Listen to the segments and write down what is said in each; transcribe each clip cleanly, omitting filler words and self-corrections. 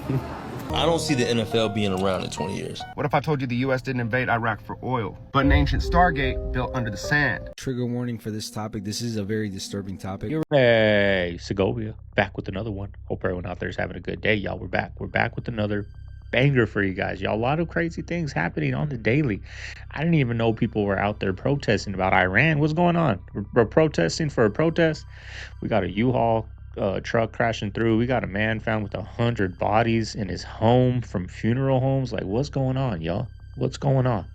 I don't see the NFL being around in 20 years. What if I told you the U.S. didn't invade Iraq for oil, but an ancient Stargate built under the sand? Trigger warning for this topic. This is a very disturbing topic. Hey, Segovia, back with another one. Hope everyone out there is having a good day, y'all. We're back. We're back with another banger for you guys, y'all. A lot of crazy things happening on the daily. I didn't even know people were out there protesting about Iran. What's going on? We're protesting for a protest. We got a U-Haul truck crashing through. We got a man found with 100 bodies in his home from funeral homes. Like, what's going on, y'all? What's going on?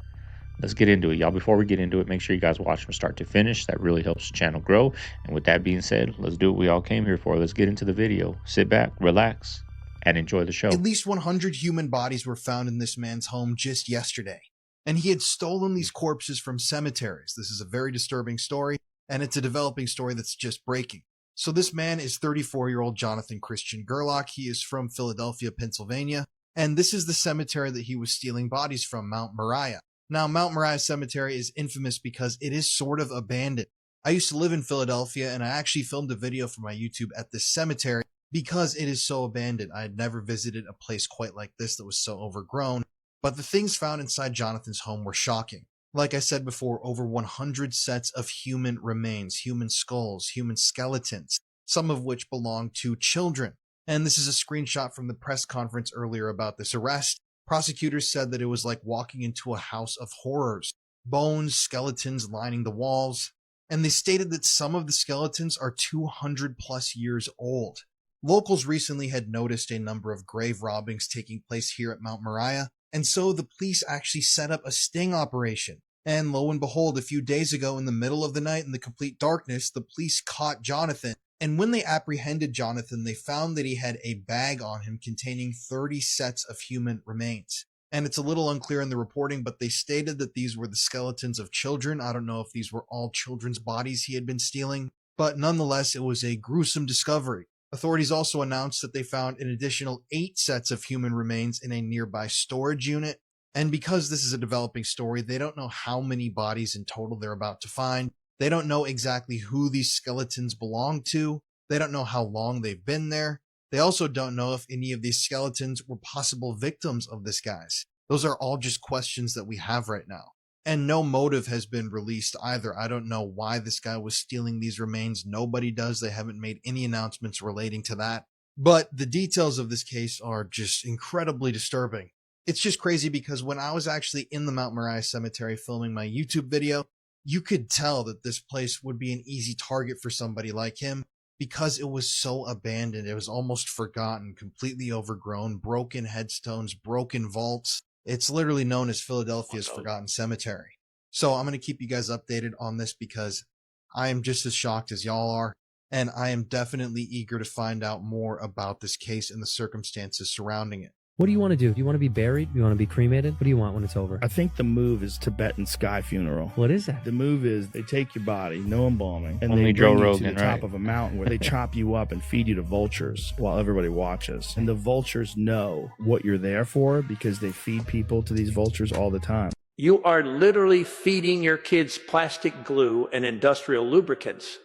Let's get into it, y'all. Before we get into it, make sure you guys watch from start to finish. That really helps the channel grow. And with that being said, let's do what we all came here for. Let's get into the video. Sit back, relax, and enjoy the show. At least 100 human bodies were found in this man's home just yesterday. And he had stolen these corpses from cemeteries. This is a very disturbing story, and it's a developing story that's just breaking. So this man is 34-year-old Jonathan Christian Gerlach. He is from Philadelphia, Pennsylvania. And this is the cemetery that he was stealing bodies from, Mount Moriah. Now, Mount Moriah Cemetery is infamous because it is sort of abandoned. I used to live in Philadelphia, and I actually filmed a video for my YouTube at this cemetery because it is so abandoned. I had never visited a place quite like this that was so overgrown. But the things found inside Jonathan's home were shocking. Like I said before, over 100 sets of human remains, human skulls, human skeletons, some of which belong to children. And this is a screenshot from the press conference earlier about this arrest. Prosecutors said that it was like walking into a house of horrors. Bones, skeletons lining the walls. And they stated that some of the skeletons are 200 plus years old. Locals recently had noticed a number of grave robbings taking place here at Mount Moriah. And so the police actually set up a sting operation. And lo and behold, a few days ago in the middle of the night in the complete darkness, the police caught Jonathan. And when they apprehended Jonathan, they found that he had a bag on him containing 30 sets of human remains. And it's a little unclear in the reporting, but they stated that these were the skeletons of children. I don't know if these were all children's bodies he had been stealing, but nonetheless, it was a gruesome discovery. Authorities also announced that they found an additional 8 sets of human remains in a nearby storage unit. And because this is a developing story, they don't know how many bodies in total they're about to find. They don't know exactly who these skeletons belong to. They don't know how long they've been there. They also don't know if any of these skeletons were possible victims of this guy's. Those are all just questions that we have right now. And no motive has been released either. I don't know why this guy was stealing these remains. Nobody does. They haven't made any announcements relating to that. But the details of this case are just incredibly disturbing. It's just crazy because when I was actually in the Mount Moriah Cemetery filming my YouTube video, you could tell that this place would be an easy target for somebody like him because it was so abandoned. It was almost forgotten, completely overgrown, broken headstones, broken vaults. It's literally known as Philadelphia's Forgotten Cemetery. So I'm going to keep you guys updated on this because I am just as shocked as y'all are. And I am definitely eager to find out more about this case and the circumstances surrounding it. What do you want to do? Do you want to be buried? Do you want to be cremated? What do you want when it's over? I think the move is Tibetan sky funeral. What is that? The move is they take your body, no embalming, and Only they Joe bring you Rogan, to the top of a mountain where they chop you up and feed you to vultures while everybody watches. And the vultures know what you're there for because they feed people to these vultures all the time. You are literally feeding your kids plastic glue and industrial lubricants.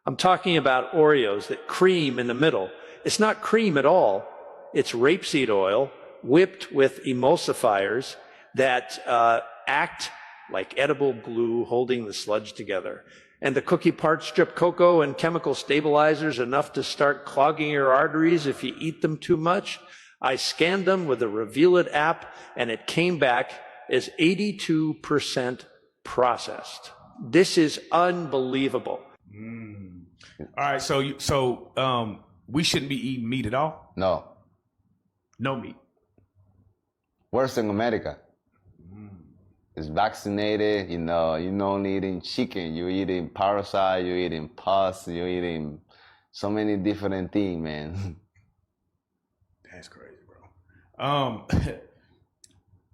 I'm talking about Oreos, that cream in the middle. It's not cream at all. It's rapeseed oil whipped with emulsifiers that act like edible glue holding the sludge together. And the cookie part strip cocoa and chemical stabilizers enough to start clogging your arteries if you eat them too much. I scanned them with the Reveal It app and it came back as 82% processed. This is unbelievable. All right, so we shouldn't be eating meat at all? No. No meat. Worse in America. It's vaccinated, you're not eating chicken, you're eating parasite, you're eating pus, you're eating so many different things, man. That's crazy, bro.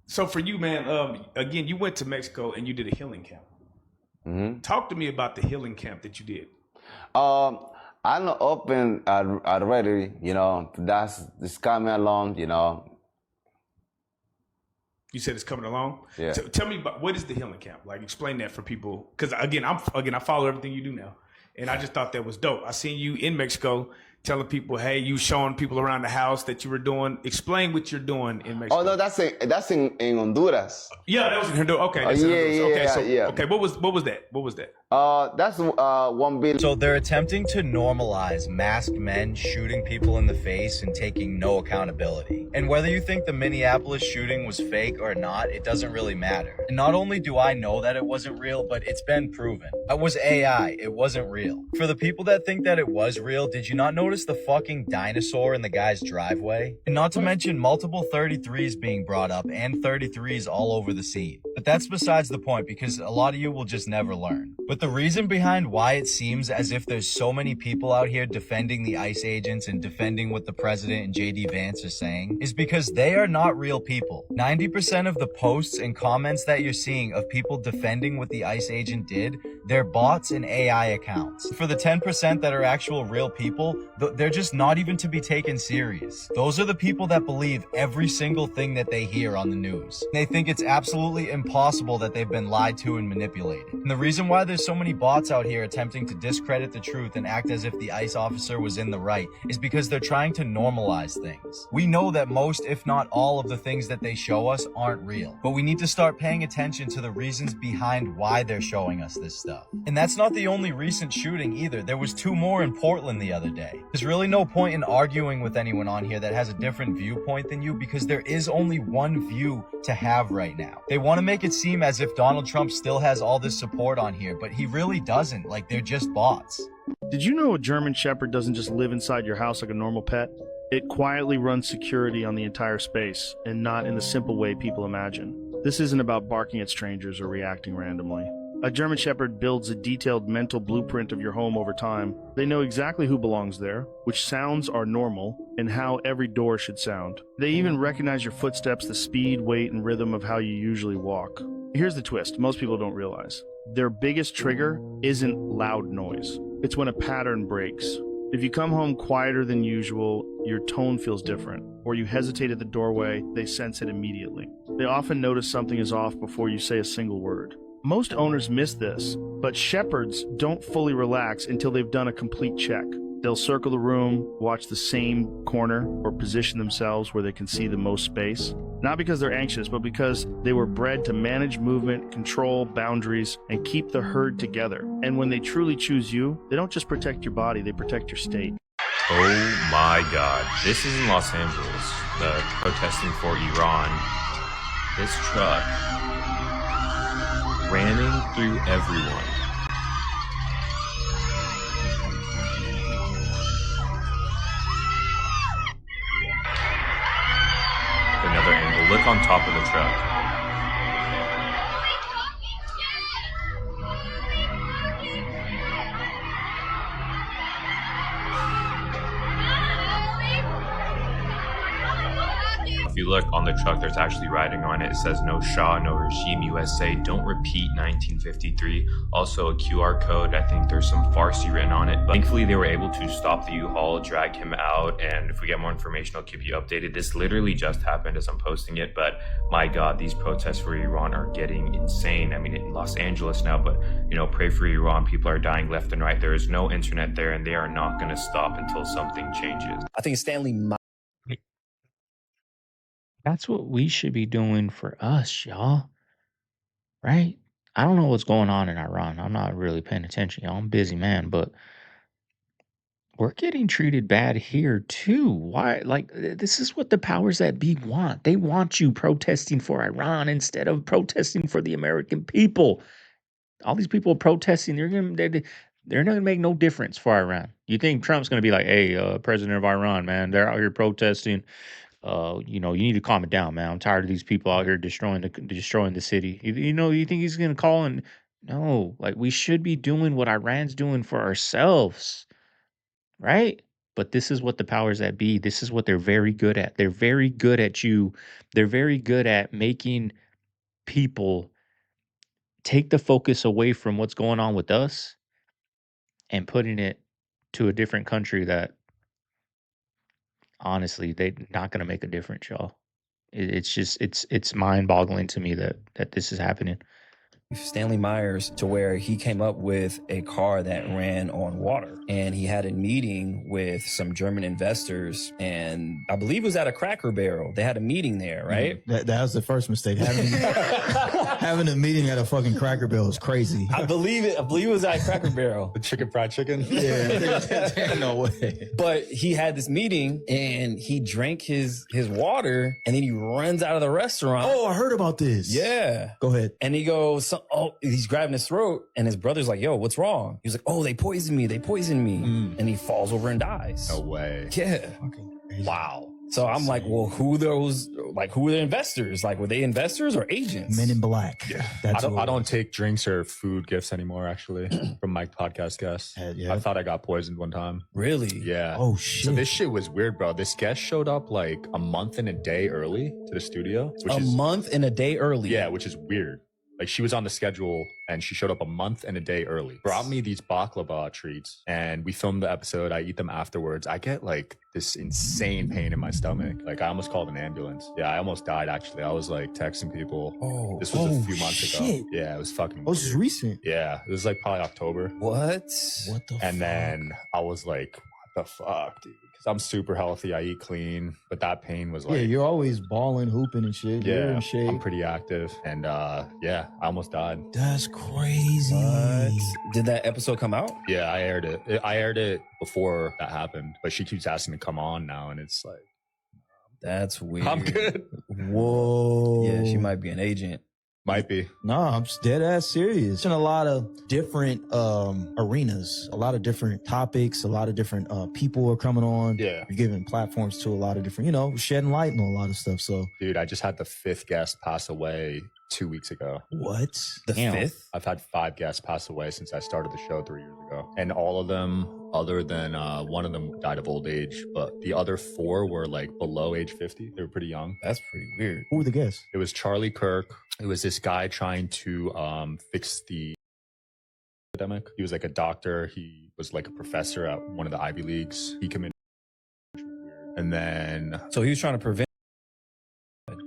So for you, man, again, you went to Mexico and you did a healing camp. Mm-hmm. Talk to me about the healing camp that you did. I'm not open already, it's coming along, You said it's coming along. Yeah. So tell me about what is the healing camp? Like, explain that for people, because again, I follow everything you do now, and I just thought that was dope. I seen you in Mexico telling people, hey, you showing people around the house that you were doing. Explain what you're doing in Mexico. Oh no, that's in Honduras. Yeah, that was in Honduras. Okay, that's in Honduras. Okay, what was that? What was that? That's 1 billion. So they're attempting to normalize masked men shooting people in the face and taking no accountability. And whether you think the Minneapolis shooting was fake or not, it doesn't really matter. And not only do I know that it wasn't real, but it's been proven. It was AI, it wasn't real. For the people that think that it was real, did you not notice the fucking dinosaur in the guy's driveway? And not to mention multiple 33s being brought up and 33s all over the scene. But that's besides the point, because a lot of you will just never learn. But the reason behind why it seems as if there's so many people out here defending the ICE agents and defending what the president and JD Vance are saying is because they are not real people. 90% of the posts and comments that you're seeing of people defending what the ICE agent did, they're bots and AI accounts. For the 10% that are actual real people, they're just not even to be taken serious. Those are the people that believe every single thing that they hear on the news. They think it's absolutely impossible that they've been lied to and manipulated. And the reason why there's so many bots out here attempting to discredit the truth and act as if the ICE officer was in the right is because they're trying to normalize things. We know that most, if not all, of the things that they show us aren't real, but we need to start paying attention to the reasons behind why they're showing us this stuff. And that's not the only recent shooting either. There was 2 more in Portland the other day. There's really no point in arguing with anyone on here that has a different viewpoint than you, because there is only one view to have right now. They want to make it seem as if Donald Trump still has all this support on here, but he really doesn't. Like, they're just bots. Did you know a German Shepherd doesn't just live inside your house like a normal pet? It quietly runs security on the entire space, and not in the simple way people imagine. This isn't about barking at strangers or reacting randomly. A German Shepherd builds a detailed mental blueprint of your home over time. They know exactly who belongs there, which sounds are normal, and how every door should sound. They even recognize your footsteps, the speed, weight, and rhythm of how you usually walk. Here's the twist most people don't realize. Their biggest trigger isn't loud noise. It's when a pattern breaks. If you come home quieter than usual, your tone feels different, or you hesitate at the doorway, they sense it immediately. They often notice something is off before you say a single word. Most owners miss this, but shepherds don't fully relax until they've done a complete check. They'll circle the room, watch the same corner, or position themselves where they can see the most space. Not because they're anxious, but because they were bred to manage movement, control boundaries, and keep the herd together. And when they truly choose you, they don't just protect your body, they protect your state. Oh my God. This is in Los Angeles, protesting for Iran. This truck ramming through everyone. Another angle. Look on top of the truck. If you look on the truck, there's actually writing on it. It says no Shah, no regime, USA, don't repeat 1953. Also a QR code. I think there's some Farsi written on it. But thankfully, they were able to stop the U-Haul, drag him out. And if we get more information, I'll keep you updated. This literally just happened as I'm posting it. But my God, these protests for Iran are getting insane. I mean, in Los Angeles now, but pray for Iran. People are dying left and right. There is no internet there, and they are not going to stop until something changes. I think Stanley. That's what we should be doing for us, y'all. Right? I don't know what's going on in Iran. I'm not really paying attention, y'all. I'm a busy man, but we're getting treated bad here too. Why? Like, this is what the powers that be want. They want you protesting for Iran instead of protesting for the American people. All these people protesting, they're not gonna make no difference for Iran. You think Trump's gonna be like, hey, president of Iran, man, they're out here protesting. You need to calm it down, man. I'm tired of these people out here destroying the city. You think he's gonna call and no, like, we should be doing what Iran's doing for ourselves, right? But this is what the powers that be, this is what they're very good at. They're very good at they're very good at making people take the focus away from what's going on with us and putting it to a different country that honestly they're not gonna make a difference, y'all. It's just it's mind-boggling to me that this is happening. Stanley Myers, to where he came up with a car that ran on water. And he had a meeting with some German investors, and I believe it was at a Cracker Barrel. They had a meeting there, right? That was the first mistake. Having a meeting at a fucking Cracker Barrel is crazy. I believe it was at Cracker Barrel. The chicken fried chicken? Yeah. No way. But he had this meeting and he drank his water and then he runs out of the restaurant. Oh, I heard about this. Yeah. Go ahead. And he goes, he's grabbing his throat and his brother's like, yo, what's wrong? He's like, oh, they poisoned me. And he falls over and dies. No way. Yeah. Wow. So I'm like, well, who were the investors? Like, were they investors or agents? Men in Black. Yeah. That's I don't take drinks or food gifts anymore, actually, from my podcast guests. Yeah. I thought I got poisoned one time. Really? Yeah. Oh, shit. So this shit was weird, bro. This guest showed up like a month and a day early to the studio. Month and a day early? Yeah, which is weird. Like, she was on the schedule and she showed up a month and a day early. Brought me these baklava treats and we filmed the episode. I eat them afterwards. I get like this insane pain in my stomach. Like, I almost called an ambulance. Yeah, I almost died, actually. I was like texting people. Oh, this was a few months ago. shit. Yeah, it was fucking Oh, this is recent. Yeah, it was like probably October. What? What the fuck? And then I was like, what the fuck, dude? Because I'm super healthy. I eat clean. But that pain was like... Yeah, you're always balling, hooping and shit. You're Yeah, in shape. I'm pretty active. And yeah, I almost died. That's crazy. Did that episode come out? Yeah, I aired it. I aired it before that happened. But she keeps asking to come on now. And it's like... That's weird. I'm good. Whoa. Yeah, she might be an agent. Might be. No, I'm dead ass serious. In a lot of different arenas, a lot of different topics, a lot of different people are coming on. Yeah. You're giving platforms to a lot of different, shedding light on a lot of stuff. So, Dude, I just had the 5th guest pass away 2 weeks ago. what? The 5th? I've had 5 guests pass away since I started the show 3 years ago. And all of them, other than one of them died of old age, but the other 4 were like below age 50. They were pretty young. That's pretty weird. Who were the guests? It was Charlie Kirk. It was this guy trying to fix the epidemic. He was like a doctor. He was like a professor at one of the Ivy Leagues. He committed. And then... So he was trying to prevent...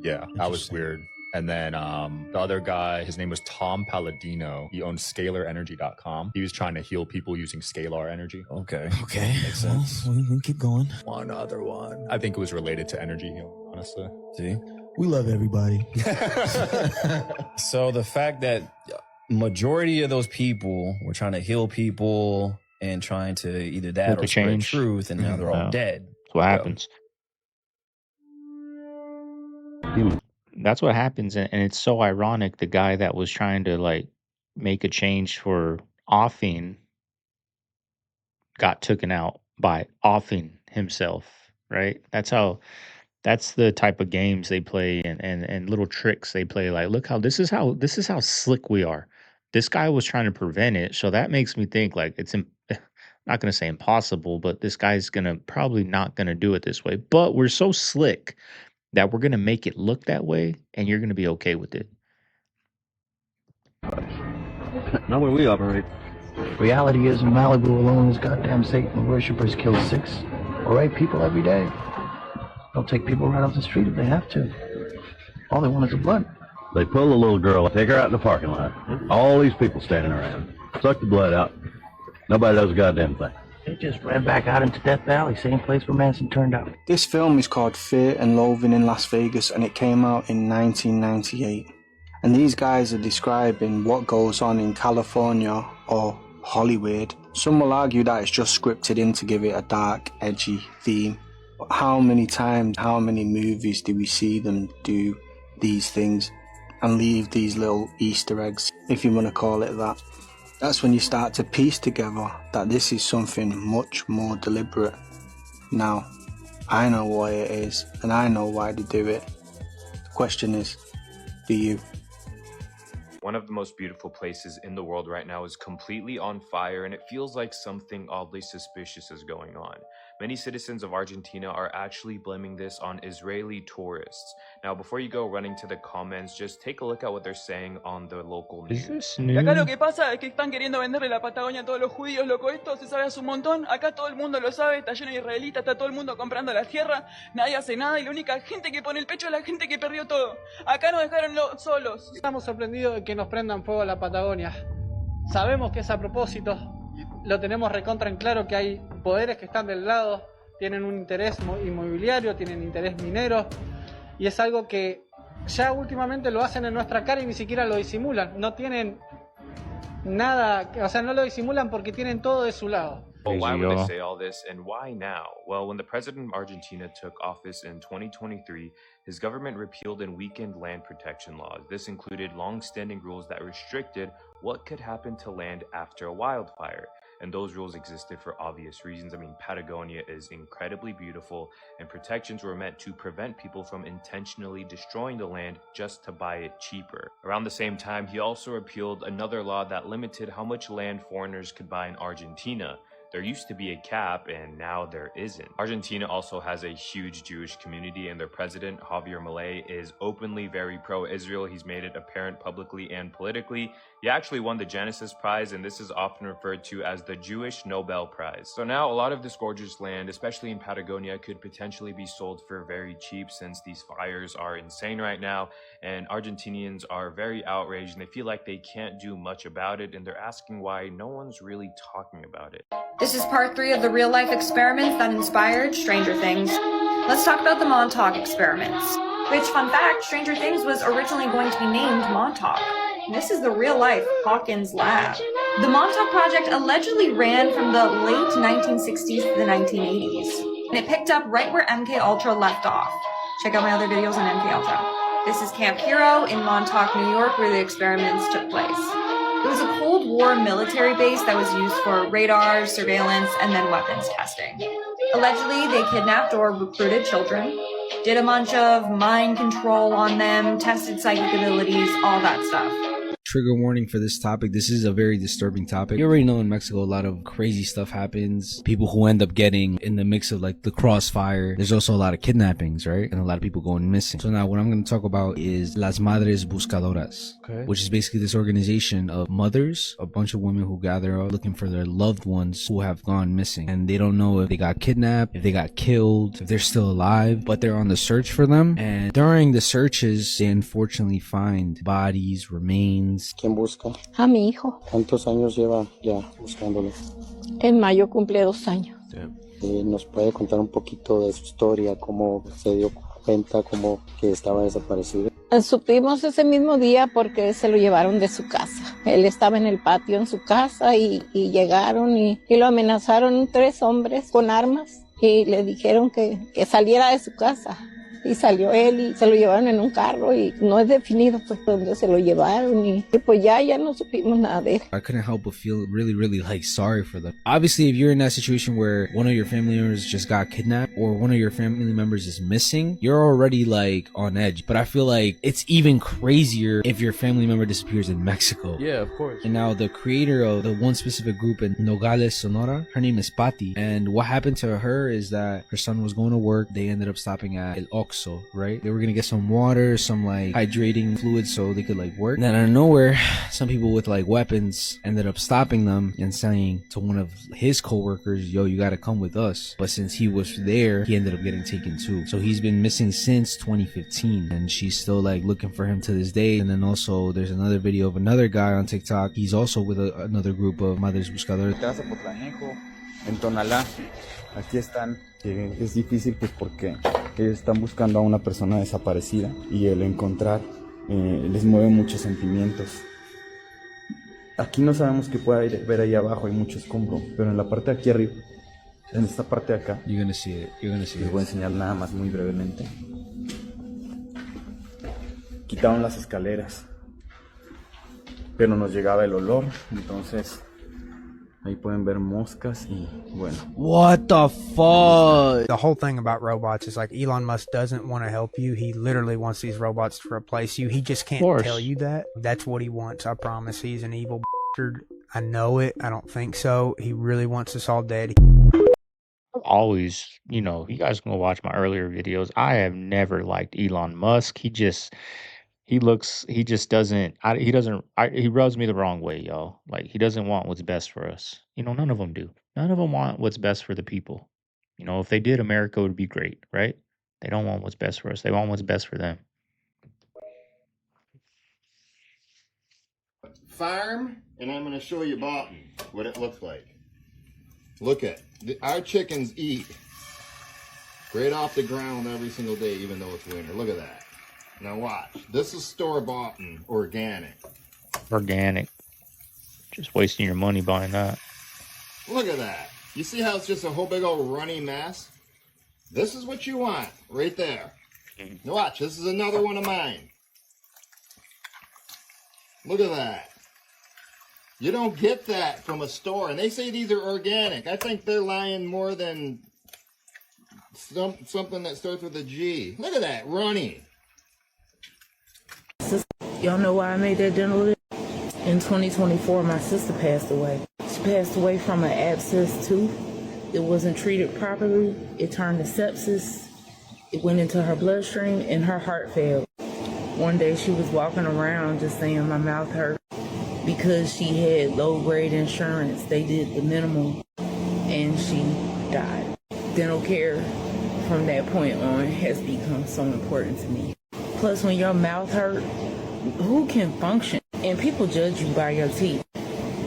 Yeah, that was weird. And then the other guy, his name was Tom Palladino. He owned scalarenergy.com. He was trying to heal people using scalar energy. Okay. Makes sense. We can keep going. One other one. I think it was related to energy healing, honestly. See? We love everybody. So the fact that majority of those people were trying to heal people and trying to either that or spread change. truth, and now they're all dead. That's what happens. That's what happens, and it's so ironic. The guy that was trying to like make a change for offing got taken out by offing himself, right? That's the type of games they play and little tricks they play. Like, look how this is how slick we are. This guy was trying to prevent it, so that makes me think like it's not going to say impossible, but this guy's probably not going to do it this way. But we're so slick that we're going to make it look that way, and you're going to be okay with it. Not where we operate. Reality is, in Malibu alone, is goddamn Satan worshippers kill 6 or 8 people every day. They'll take people right off the street if they have to. All they want is the blood. They pull the little girl, take her out in the parking lot. All these people standing around. Suck the blood out. Nobody does a goddamn thing. They just ran back out into Death Valley, same place where Manson turned out. This film is called Fear and Loathing in Las Vegas, and it came out in 1998. And these guys are describing what goes on in California or Hollywood. Some will argue that it's just scripted in to give it a dark, edgy theme. But how many times, how many movies do we see them do these things and leave these little Easter eggs, if you want to call it that? That's when you start to piece together that this is something much more deliberate. Now, I know why it is, and I know why they do it. The question is, do you? One of the most beautiful places in the world right now is completely on fire, and it feels like something oddly suspicious is going on. Many citizens of Argentina are actually blaming this on Israeli tourists. Now, before you go running to the comments, just take a look at what they're saying on the local news. Is this Y acá lo new? que pasa es que están queriendo venderle la Patagonia a todos los judíos, loco. Esto se sabe hace un montón. Acá todo el mundo lo sabe. Está lleno de israelitas, está todo el mundo comprando la tierra. Nadie hace nada y la única gente que pone el pecho es la gente que perdió todo. Acá nos dejaron solos. Estamos sorprendidos de que nos prendan fuego a la Patagonia. Sabemos que es a propósito. Lo tenemos recontra en claro que hay poderes que están del lado. Tienen un interés inmobiliario, tienen interés minero. Y es algo que ya últimamente lo hacen en nuestra cara y ni siquiera lo disimulan. No tienen nada, o sea, no lo disimulan porque tienen todo de su lado. Well, why would they say all this, and why now? Well, when the president of Argentina took office in 2023, his government repealed and weakened land protection laws. This included long-standing rules that restricted what could happen to land after a wildfire. And those rules existed for obvious reasons. I mean, Patagonia is incredibly beautiful, and protections were meant to prevent people from intentionally destroying the land just to buy it cheaper. Around the same time, he also repealed another law that limited how much land foreigners could buy in Argentina. There used to be a cap, and now there isn't. Argentina also has a huge Jewish community, and their president, Javier Milei, is openly very pro-Israel. He's made it apparent publicly and politically. He actually won the Genesis Prize, and this is often referred to as the Jewish Nobel Prize. So now a lot of this gorgeous land, especially in Patagonia, could potentially be sold for very cheap since these fires are insane right now, and Argentinians are very outraged, and they feel like they can't do much about it, and they're asking why no one's really talking about it. This is part 3 of the real-life experiments that inspired Stranger Things. Let's talk about the Montauk experiments. Which, fun fact, Stranger Things was originally going to be named Montauk. This is the real-life Hawkins lab. The Montauk Project allegedly ran from the late 1960s to the 1980s, and it picked up right where MKUltra left off. Check out my other videos on MKUltra. This is Camp Hero in Montauk, New York, where the experiments took place. It was a Cold War military base that was used for radar, surveillance, and then weapons testing. Allegedly, they kidnapped or recruited children, did a bunch of mind control on them, tested psychic abilities, all that stuff. Trigger warning for this topic. This is a very disturbing topic. You already know in Mexico a lot of crazy stuff happens. People who end up getting in the mix of like the crossfire. There's also a lot of kidnappings, right? And a lot of people going missing. So now what I'm going to talk about is Las Madres Buscadoras, which is basically this organization of mothers, a bunch of women who gather up looking for their loved ones who have gone missing. And they don't know if they got kidnapped, if they got killed, if they're still alive, but they're on the search for them. And during the searches, they unfortunately find bodies, remains. ¿Quién busca? A mi hijo. ¿Cuántos años lleva ya buscándolo? En mayo cumple 2 años. ¿Nos puede contar un poquito de su historia, cómo se dio cuenta, cómo que estaba desaparecido? Supimos ese mismo día porque se lo llevaron de su casa. Él estaba en el patio en su casa y llegaron y lo amenazaron 3 hombres con armas y le dijeron que saliera de su casa. Y salió él y se lo llevaron en un carro y no es definido pues dónde se lo llevaron y pues ya no supimos nada de él. I couldn't help but feel really like sorry for them. Obviously, if you're in that situation where one of your family members just got kidnapped or one of your family members is missing, you're already like on edge. But I feel like it's even crazier if your family member disappears in Mexico. Yeah, of course. And now the creator of the one specific group in Nogales, Sonora, her name is Patti. And what happened to her is that her son was going to work. They ended up stopping at El Oxxo, right? They were gonna get some water, some like hydrating fluid so they could like work. And then out of nowhere, some people with like weapons ended up stopping them and saying to one of his co-workers, yo, you gotta come with us. But since he was there, he ended up getting taken too. So he's been missing since 2015 and she's still like looking for him to this day. And then also there's another video of another guy on TikTok. He's also with another group of Madres Buscadoras. En Tonalá, aquí están. Es difícil pues porque ellos están buscando a una persona desaparecida y el encontrar les mueve muchos sentimientos. Aquí no sabemos qué pueda ver ahí abajo, hay mucho escombro, pero en la parte de aquí arriba, en esta parte de acá, les voy a enseñar nada más muy brevemente. Quitaron las escaleras, pero nos llegaba el olor, entonces ahí pueden ver moscas y bueno. What the fuck? The whole thing about robots is like Elon Musk doesn't want to help you. He literally wants these robots to replace you. He just can't tell you that. That's what he wants. I promise. He's an evil bastard. I know it. I don't think so. He really wants us all dead. I've always, you guys can go watch my earlier videos. I have never liked Elon Musk. He just doesn't, he rubs me the wrong way, y'all. Like, he doesn't want what's best for us. None of them do. None of them want what's best for the people. If they did, America would be great, right? They don't want what's best for us. They want what's best for them. Farm, and I'm going to show you Boston, what it looks like. Look at our chickens eat right off the ground every single day, even though it's winter. Look at that. Now watch. This is store-bought and organic. Organic. Just wasting your money buying that. Look at that. You see how it's just a whole big old runny mess? This is what you want right there. Now watch. This is another one of mine. Look at that. You don't get that from a store. And they say these are organic. I think they're lying more than something that starts with a G. Look at that, runny. Y'all know why I made that dental list? In 2024, my sister passed away. She passed away from an abscessed tooth. It wasn't treated properly. It turned to sepsis. It went into her bloodstream and her heart failed. One day she was walking around just saying my mouth hurt because she had low-grade insurance. They did the minimum and she died. Dental care from that point on has become so important to me. Plus, when your mouth hurt, who can function? And people judge you by your teeth.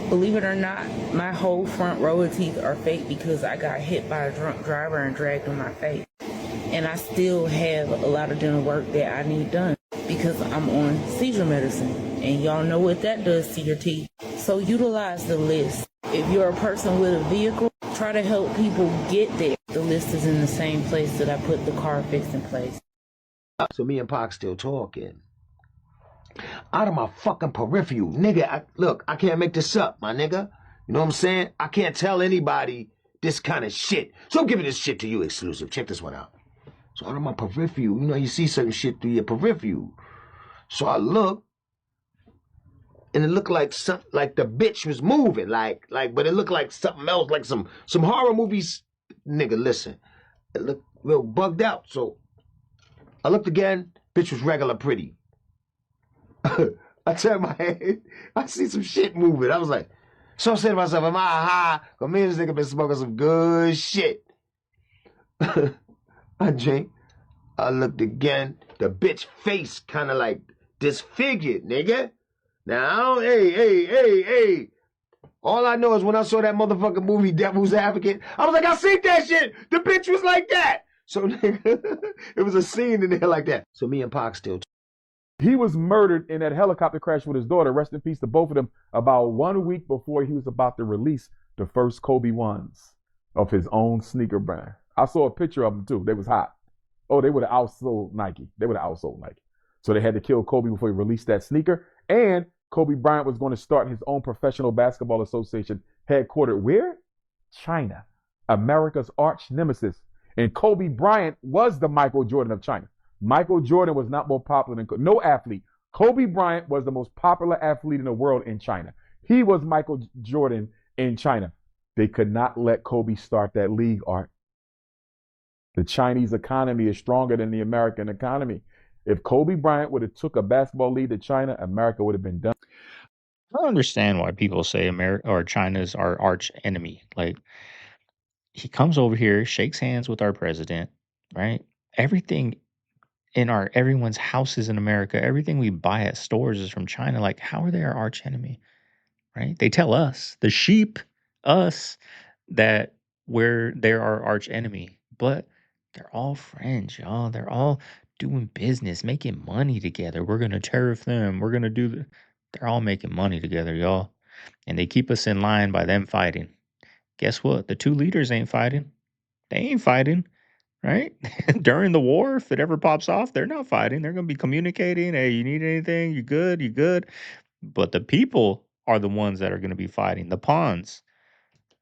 Believe it or not, my whole front row of teeth are fake because I got hit by a drunk driver and dragged on my face. And I still have a lot of dental work that I need done because I'm on seizure medicine. And y'all know what that does to your teeth. So utilize the list. If you're a person with a vehicle, try to help people get there. The list is in the same place that I put the car fixing place. So me and Pac still talking. Out of my fucking peripheral, nigga. Look, I can't make this up, my nigga. You know what I'm saying? I can't tell anybody this kind of shit. So I'm giving this shit to you exclusive. Check this one out. So out of my peripheral, you see certain shit through your peripheral. So I look, and it looked like like the bitch was moving, but it looked like something else, like some horror movies. Nigga, listen, it looked real bugged out. So I looked again, bitch was regular pretty. I turned my head, I see some shit moving. I was like, so I'm saying to myself, am I high? Cause me and this nigga been smoking some good shit. I drink. I looked again. The bitch face kind of like disfigured, nigga. Now, hey. All I know is when I saw that motherfucking movie, Devil's Advocate, I was like, I seen that shit. The bitch was like that. So, nigga, it was a scene in there like that. So me and Pac still. He was murdered in that helicopter crash with his daughter. Rest in peace to both of them. About 1 week before he was about to release the first Kobe ones of his own sneaker brand. I saw a picture of them too. They was hot. Oh, they would have outsold Nike. So they had to kill Kobe before he released that sneaker. And Kobe Bryant was going to start his own professional basketball association headquartered where? China, America's arch nemesis. And Kobe Bryant was the Michael Jordan of China. Michael Jordan was not more popular than no athlete. Kobe Bryant was the most popular athlete in the world in China. He was Michael Jordan in China. They could not let Kobe start that league, Art. The Chinese economy is stronger than the American economy. If Kobe Bryant would have took a basketball lead to China, America would have been done. I don't understand why people say America or China's our arch enemy. Like, he comes over here, shakes hands with our president, right? Everything in everyone's houses in America, everything we buy at stores is from China. Like, how are they our arch enemy? Right? They tell us, the sheep, us, that they're our arch enemy. But they're all friends, y'all. They're all doing business, making money together. We're gonna tariff them. We're gonna do they're all making money together, y'all. And they keep us in line by them fighting. Guess what? The two leaders ain't fighting. They ain't fighting. Right? During the war, if it ever pops off, they're not fighting. They're going to be communicating. Hey, you need anything? You good? You good? But the people are the ones that are going to be fighting, the pawns.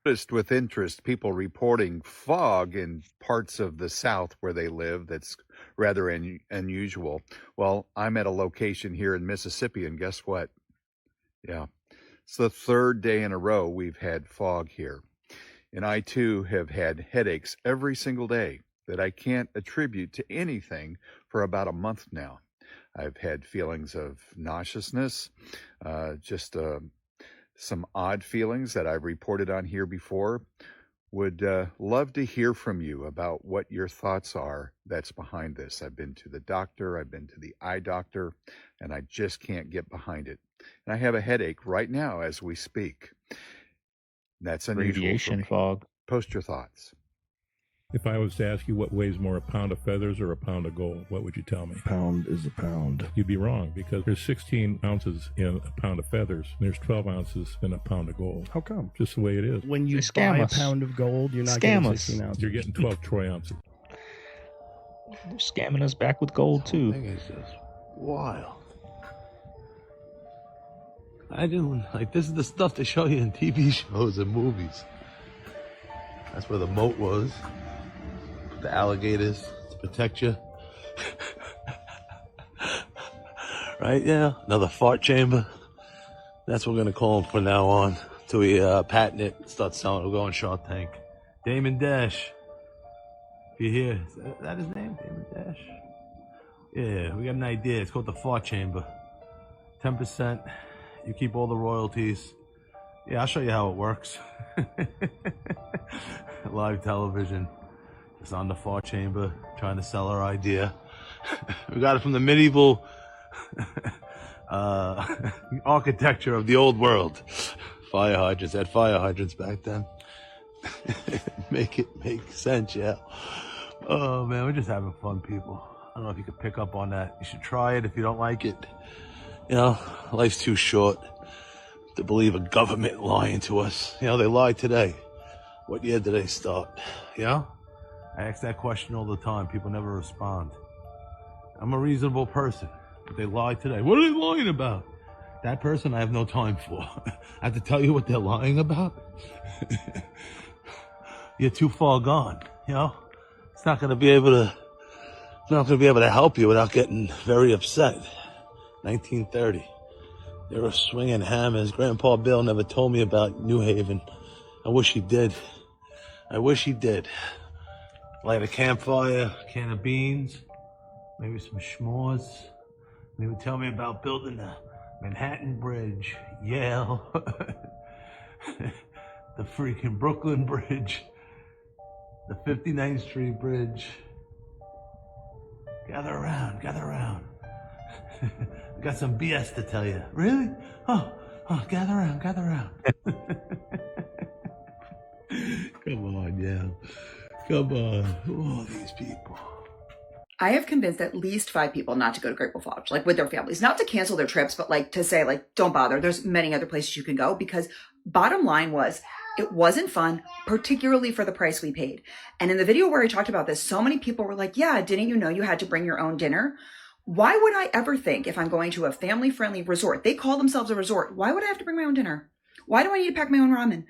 Noticed with interest people reporting fog in parts of the South where they live. That's rather unusual. Well, I'm at a location here in Mississippi, and guess what? Yeah, it's the third day in a row we've had fog here. And I too have had headaches every single day that I can't attribute to anything for about a month now. I've had feelings of nauseousness, just some odd feelings that I've reported on here before. Would love to hear from you about what your thoughts are that's behind this. I've been to the doctor, I've been to the eye doctor, and I just can't get behind it. And I have a headache right now as we speak. That's unusual for Radiation me. fog. Post your thoughts. If I was to ask you what weighs more, a pound of feathers or a pound of gold, what would you tell me? Pound is a pound. You'd be wrong, because there's 16 ounces in a pound of feathers, and there's 12 ounces in a pound of gold. How come? Just the way it is. When you They scam buy a us. pound of gold, you're not Scam getting us. 16 ounces. You're getting 12 troy ounces. They're scamming us back with gold, too. Thing is just wild. I didn't like this is the stuff they show you in TV shows and movies. That's where the moat was. The alligators to protect you. Right? Yeah. Another fart chamber. That's what we're gonna call them from now on. Till we patent it and start selling it. We'll go on Shark Tank. Damon Dash. If you hear, is that his name? Damon Dash? Yeah, we got an idea. It's called the fart chamber. 10%. You keep all the royalties. Yeah, I'll show you how it works. Live television. It's on the fart chamber, trying to sell our idea. We got it from the medieval architecture of the old world. Fire hydrants. They had fire hydrants back then. Make it make sense, yeah. Oh man, we're just having fun, people. I don't know if you could pick up on that. You should try it if you don't like it. You know, life's too short to believe a government lying to us. You know, they lied today. What year did they start? You know? I ask that question all the time. People never respond. I'm a reasonable person, but they lied today. What are they lying about? That person I have no time for. I have to tell you what they're lying about? You're too far gone, you know? It's not gonna be able to help you without getting very upset. 1930. They were swinging hammers. Grandpa Bill never told me about New Haven. I wish he did. I wish he did. Light a campfire, a can of beans, maybe some s'mores. They would tell me about building the Manhattan Bridge, Yale, the freaking Brooklyn Bridge, the 59th Street Bridge. Gather around, gather around. I got some BS to tell you. Really? Oh, gather around, gather around. Come on, yeah. Come on. Who are these people? I have convinced at least 5 people not to go to Great Wolf Lodge, like with their families, not to cancel their trips, but like to say, like, don't bother. There's many other places you can go, because bottom line was it wasn't fun, particularly for the price we paid. And in the video where I talked about this, so many people were like, yeah, didn't you know you had to bring your own dinner? Why would I ever think, if I'm going to a family-friendly resort, they call themselves a resort, why would I have to bring my own dinner? Why do I need to pack my own ramen?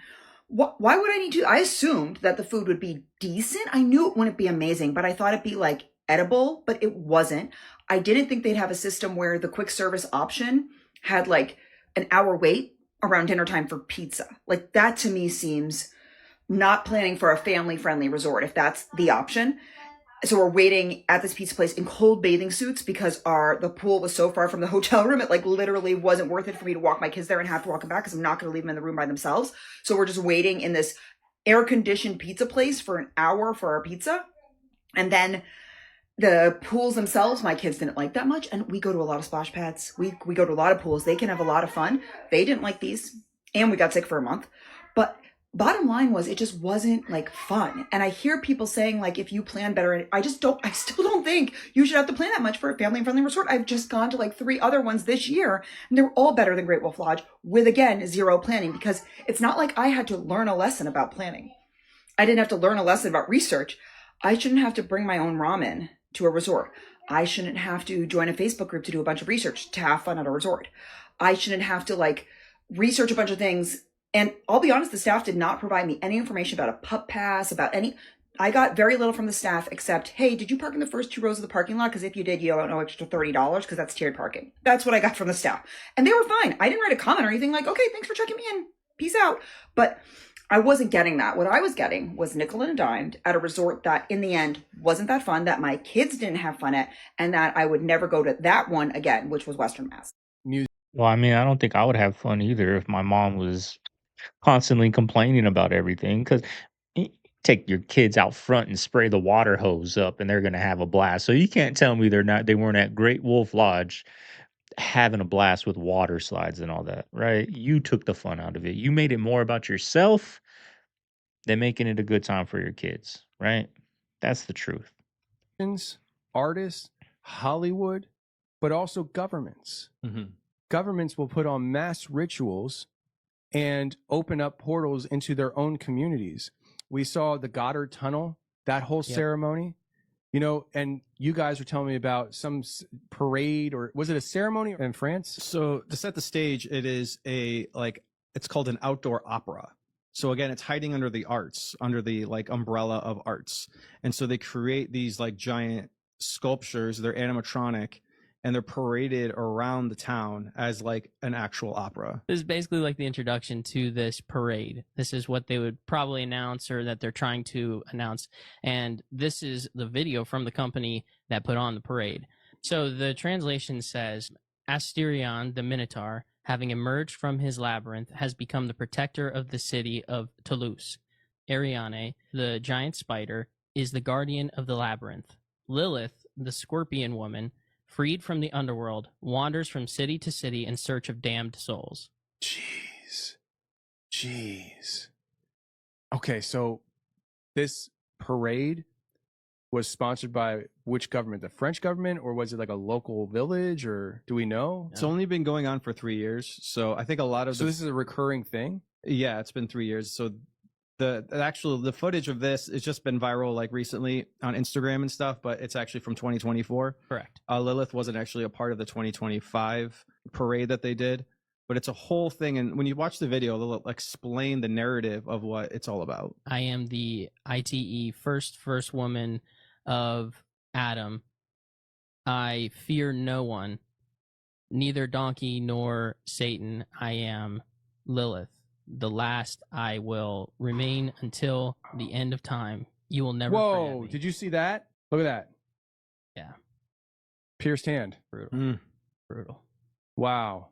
Why would I need to? I assumed that the food would be decent. I knew it wouldn't be amazing, but I thought it'd be like edible, but it wasn't. I didn't think they'd have a system where the quick service option had like an hour wait around dinner time for pizza. Like that to me seems not planning for a family-friendly resort, if that's the option. So we're waiting at this pizza place in cold bathing suits because the pool was so far from the hotel room. It like literally wasn't worth it for me to walk my kids there and have to walk them back because I'm not going to leave them in the room by themselves. So we're just waiting in this air-conditioned pizza place for an hour for our pizza. And then the pools themselves, my kids didn't like that much. And we go to a lot of splash pads. We go to a lot of pools. They can have a lot of fun. They didn't like these. And we got sick for a month. But bottom line was it just wasn't like fun. And I hear people saying like, if you plan better, I still don't think you should have to plan that much for a family-friendly resort. I've just gone to like 3 other ones this year and they're all better than Great Wolf Lodge with, again, 0 planning, because it's not like I had to learn a lesson about planning. I didn't have to learn a lesson about research. I shouldn't have to bring my own ramen to a resort. I shouldn't have to join a Facebook group to do a bunch of research to have fun at a resort. I shouldn't have to like research a bunch of things. And I'll be honest, the staff did not provide me any information about a pup pass, I got very little from the staff except, hey, did you park in the first 2 rows of the parking lot? Because if you did, you owe an extra $30 because that's tiered parking. That's what I got from the staff. And they were fine. I didn't write a comment or anything like, okay, thanks for checking me in. Peace out. But I wasn't getting that. What I was getting was nickel and dimed at a resort that in the end wasn't that fun, that my kids didn't have fun at, and that I would never go to that one again, which was Western Mass. Well, I mean, I don't think I would have fun either if my mom was constantly complaining about everything. Because take your kids out front and spray the water hose up, and they're gonna have a blast. So you can't tell me they weren't at Great Wolf Lodge having a blast with water slides and all that, right? You took the fun out of it. You made it more about yourself than making it a good time for your kids, right? That's the truth. Artists, Hollywood, but also governments. Governments will put on mass rituals and open up portals into their own communities. We saw the Goddard Tunnel, that whole ceremony, you know, and you guys were telling me about some parade, or was it a ceremony in France? So to set the stage, it is it's called an outdoor opera. So again, it's hiding under the arts, under the like umbrella of arts. And so they create these like giant sculptures, they're animatronic, and they're paraded around the town as like an actual opera. This is basically like the introduction to this parade. This is what they would probably announce, or that they're trying to announce. And this is the video from the company that put on the parade. So the translation says, Asterion, the Minotaur, having emerged from his labyrinth, has become the protector of the city of Toulouse. Ariane, the giant spider, is the guardian of the labyrinth. Lilith, the scorpion woman, freed from the underworld, wanders from city to city in search of damned souls. Jeez. Okay, so this parade was sponsored by which government? The French government, or was it like a local village, or do we know? It's only been going on for 3 years. So I think a lot of this is a recurring thing? Yeah, it's been 3 years. So the footage of this has just been viral like recently on Instagram and stuff, but it's actually from 2024. Correct. Lilith wasn't actually a part of the 2025 parade that they did, but it's a whole thing. And when you watch the video, they'll explain the narrative of what it's all about. I am the ITE first woman of Adam. I fear no one, neither donkey nor Satan. I am Lilith. The last I will remain until the end of time. You will never forget me. Did you see that? Look at that. Yeah. Pierced hand. Brutal. Brutal. Wow.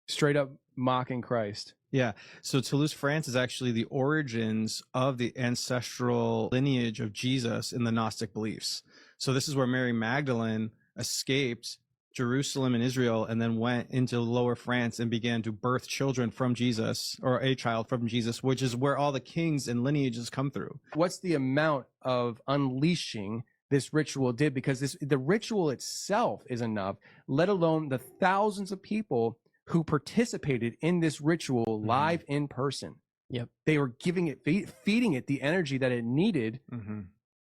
Straight up mocking Christ. Yeah. So Toulouse, France is actually the origins of the ancestral lineage of Jesus in the Gnostic beliefs. So this is where Mary Magdalene escaped Jerusalem and Israel, and then went into lower France and began to birth children from Jesus, or a child from Jesus, which is where all the kings and lineages come through. What's the amount of unleashing this ritual did? Because the ritual itself is enough, let alone the thousands of people who participated in this ritual live in person. Yep. They were giving it, feeding it the energy that it needed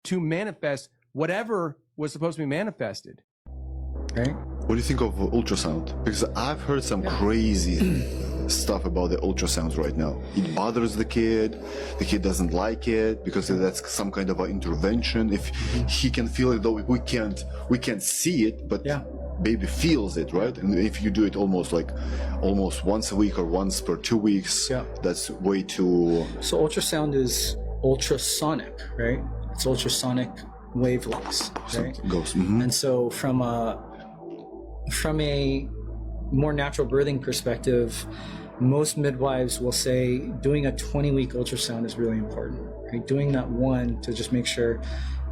to manifest whatever was supposed to be manifested. Right? What do you think of ultrasound? Because I've heard some crazy stuff about the ultrasounds right now. It bothers the kid doesn't like it because that's some kind of an intervention. If he can feel it, though we can't see it, but baby feels it, right? And if you do it almost once a week or once per 2 weeks, that's way too. So ultrasound is ultrasonic, right? It's ultrasonic wavelengths, right? And so from a more natural birthing perspective, most midwives will say doing a 20-week ultrasound is really important, right? Doing that one to just make sure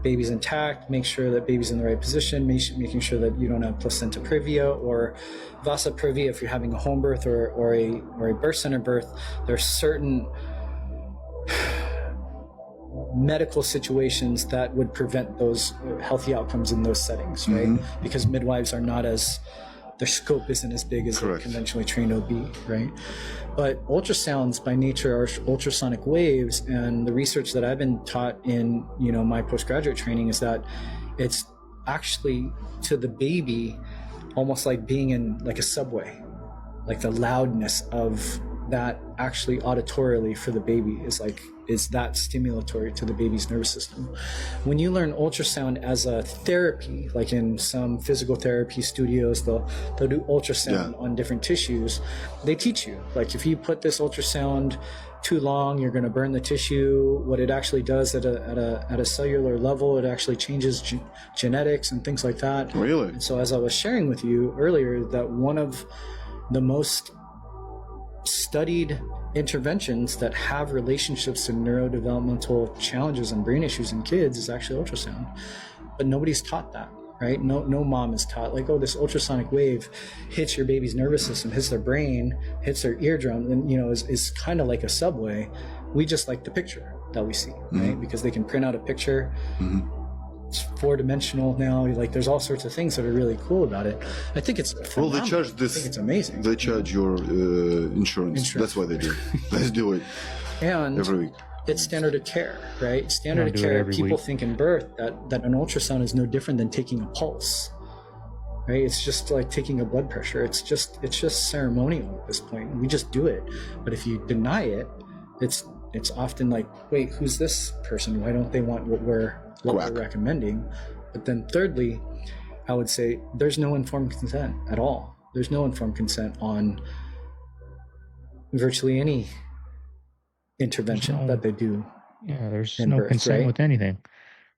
baby's intact, make sure that baby's in the right position, making sure that you don't have placenta previa or vasa previa if you're having a home birth or a birth center birth. There are certain medical situations that would prevent those healthy outcomes in those settings, right? Because midwives are not their scope isn't as big as a conventionally trained OB, right? But ultrasounds by nature are ultrasonic waves, and the research that I've been taught in, my postgraduate training is that it's actually to the baby almost like being in like a subway, like the loudness of that actually auditorially for the baby is that stimulatory to the baby's nervous system. When you learn ultrasound as a therapy, like in some physical therapy studios, they'll do ultrasound on different tissues. They teach you, like if you put this ultrasound too long, you're going to burn the tissue. What it actually does at a cellular level, it actually changes genetics and things like that. Really? And so as I was sharing with you earlier, that one of the most studied interventions that have relationships to neurodevelopmental challenges and brain issues in kids is actually ultrasound. But nobody's taught that, right? No mom is taught, like, oh, this ultrasonic wave hits your baby's nervous system, hits their brain, hits their eardrum, and, you know, is kind of like a subway. We just like the picture that we see, right? Because they can print out a picture. It's 4-dimensional now. Like, there's all sorts of things that are really cool about it. I think it's Well, they phenomenal. charge this. I think it's amazing. They charge your insurance. That's why they do. Let's do it And every week. it's standard of care, right? Standard of do it care. every People week. think in birth that an ultrasound is no different than taking a pulse, right? It's just like taking a blood pressure. It's just ceremonial at this point. We just do it. But if you deny it, it's often like, wait, who's this person? Why don't they want what we're recommending? But then thirdly, I would say there's no informed consent at all. There's no informed consent on virtually any intervention that they do. Yeah, there's in no birth, consent right? with anything.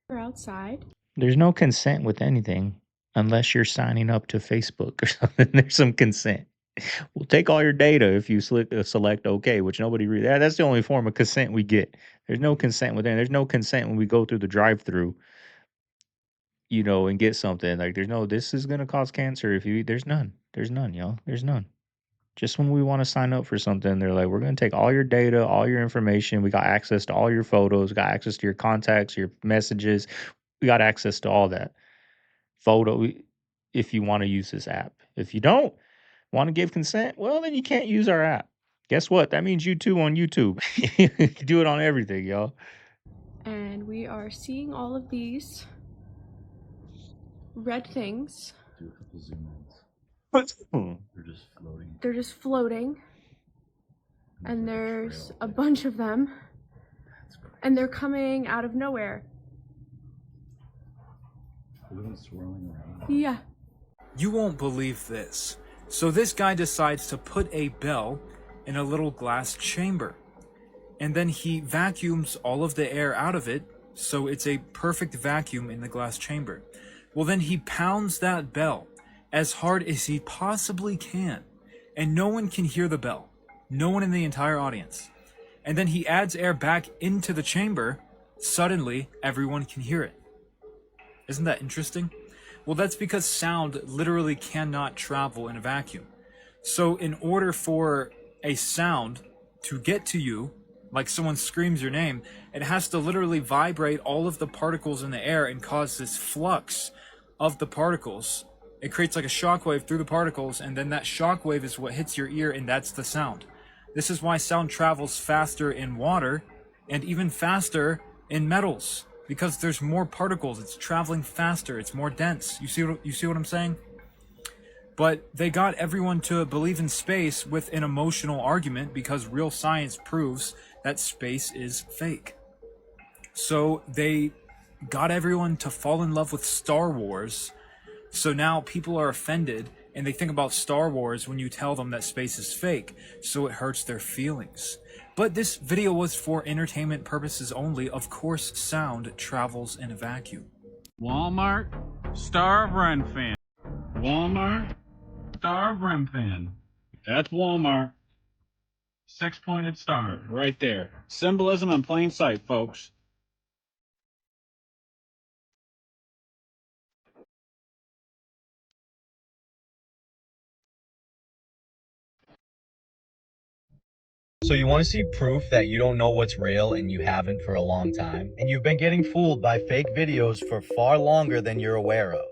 We're outside. There's no consent with anything unless you're signing up to Facebook or something. There's some consent. We'll take all your data if you select OK, which nobody really. That's the only form of consent we get. There's no consent with anything. There's no consent when we go through the drive-through, you know, and get something. Like, there's no, this is going to cause cancer if you eat. There's none. There's none, y'all. There's none. Just when we want to sign up for something, they're like, we're going to take all your data, all your information. We got access to all your photos. We got access to your contacts, your messages. We got access to all that. If you want to use this app. If you don't want to give consent, well, then you can't use our app. Guess what? That means you too on YouTube. You can do it on everything, y'all. And we are seeing all of these red things. Do a couple zoom ins. They're just floating. They're just floating. And there's a bunch of them. And they're coming out of nowhere. Look at them swirling around. Yeah. You won't believe this. So this guy decides to put a bell in a little glass chamber. And then he vacuums all of the air out of it, so it's a perfect vacuum in the glass chamber. Well, then he pounds that bell as hard as he possibly can, and no one can hear the bell. No one in the entire audience. And then he adds air back into the chamber. Suddenly, everyone can hear it. Isn't that interesting? Well, that's because sound literally cannot travel in a vacuum. So in order for a sound to get to you, like someone screams your name, it has to literally vibrate all of the particles in the air and cause this flux of the particles. It creates like a shockwave through the particles, and then that shockwave is what hits your ear, and that's the sound. This is why sound travels faster in water and even faster in metals, because there's more particles. It's traveling faster. It's more dense. You see what I'm saying? But they got everyone to believe in space with an emotional argument because real science proves that space is fake. So they got everyone to fall in love with Star Wars. So now people are offended and they think about Star Wars when you tell them that space is fake. So it hurts their feelings. But this video was for entertainment purposes only. Of course, sound travels in a vacuum. Walmart, Star of Ren fan. Walmart, Star of Ren fan. That's Walmart. 6-pointed star right there. Symbolism in plain sight, folks. So you want to see proof that you don't know what's real and you haven't for a long time? And you've been getting fooled by fake videos for far longer than you're aware of.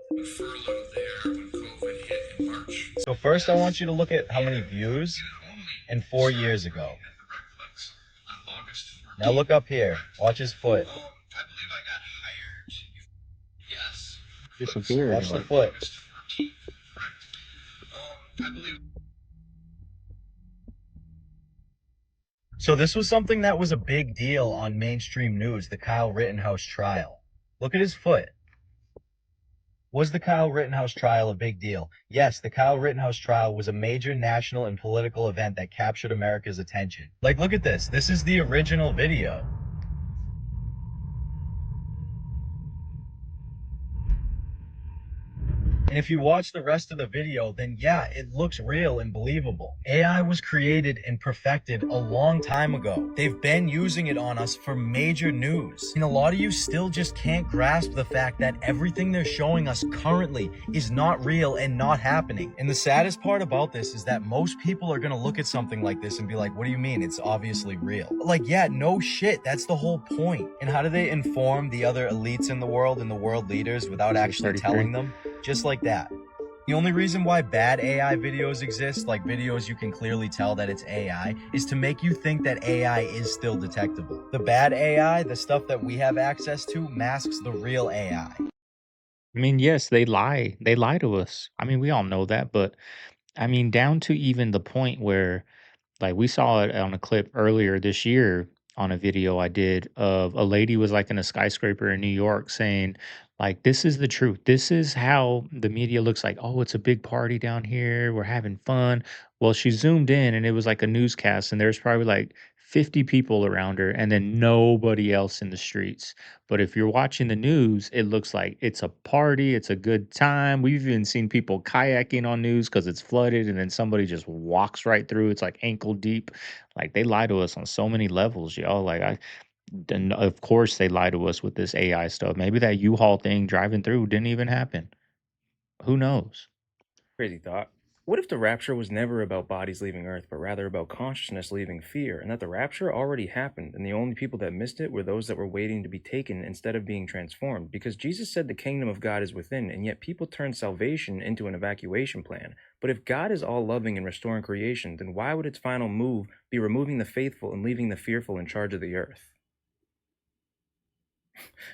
So first I want you to look at how many views and 4 years ago. Now look up here. Watch his foot. Disappeared. Watch the foot. So this was something that was a big deal on mainstream news, the Kyle Rittenhouse trial. Look at his foot. Was the Kyle Rittenhouse trial a big deal? Yes, the Kyle Rittenhouse trial was a major national and political event that captured America's attention. Like, look at this. This is the original video. And if you watch the rest of the video, then yeah, it looks real and believable. AI was created and perfected a long time ago. They've been using it on us for major news. And a lot of you still just can't grasp the fact that everything they're showing us currently is not real and not happening. And the saddest part about this is that most people are gonna look at something like this and be like, what do you mean? It's obviously real. Like, yeah, no shit, that's the whole point. And how do they inform the other elites in the world and the world leaders without actually telling them? Just like that. The only reason why bad AI videos exist, like videos you can clearly tell that it's AI, is to make you think that AI is still detectable. The bad AI, the stuff that we have access to, masks the real AI. I mean, yes, they lie. They lie to us. I mean, we all know that, but I mean, down to even the point where, like, we saw it on a clip earlier this year on a video I did of a lady was like in a skyscraper in New York saying, like, this is the truth. This is how the media looks like. Oh, it's a big party down here. We're having fun. Well, she zoomed in and it was like a newscast, and there's probably like 50 people around her and then nobody else in the streets. But if you're watching the news, it looks like it's a party, it's a good time. We've even seen people kayaking on news because it's flooded and then somebody just walks right through. It's like ankle deep. Like, they lie to us on so many levels, y'all. Then of course they lie to us with this AI stuff. Maybe that U-Haul thing driving through didn't even happen. Who knows? Crazy thought. What if the rapture was never about bodies leaving Earth, but rather about consciousness leaving fear, and that the rapture already happened, and the only people that missed it were those that were waiting to be taken instead of being transformed? Because Jesus said the kingdom of God is within, and yet people turn salvation into an evacuation plan. But if God is all loving and restoring creation, then why would its final move be removing the faithful and leaving the fearful in charge of the earth?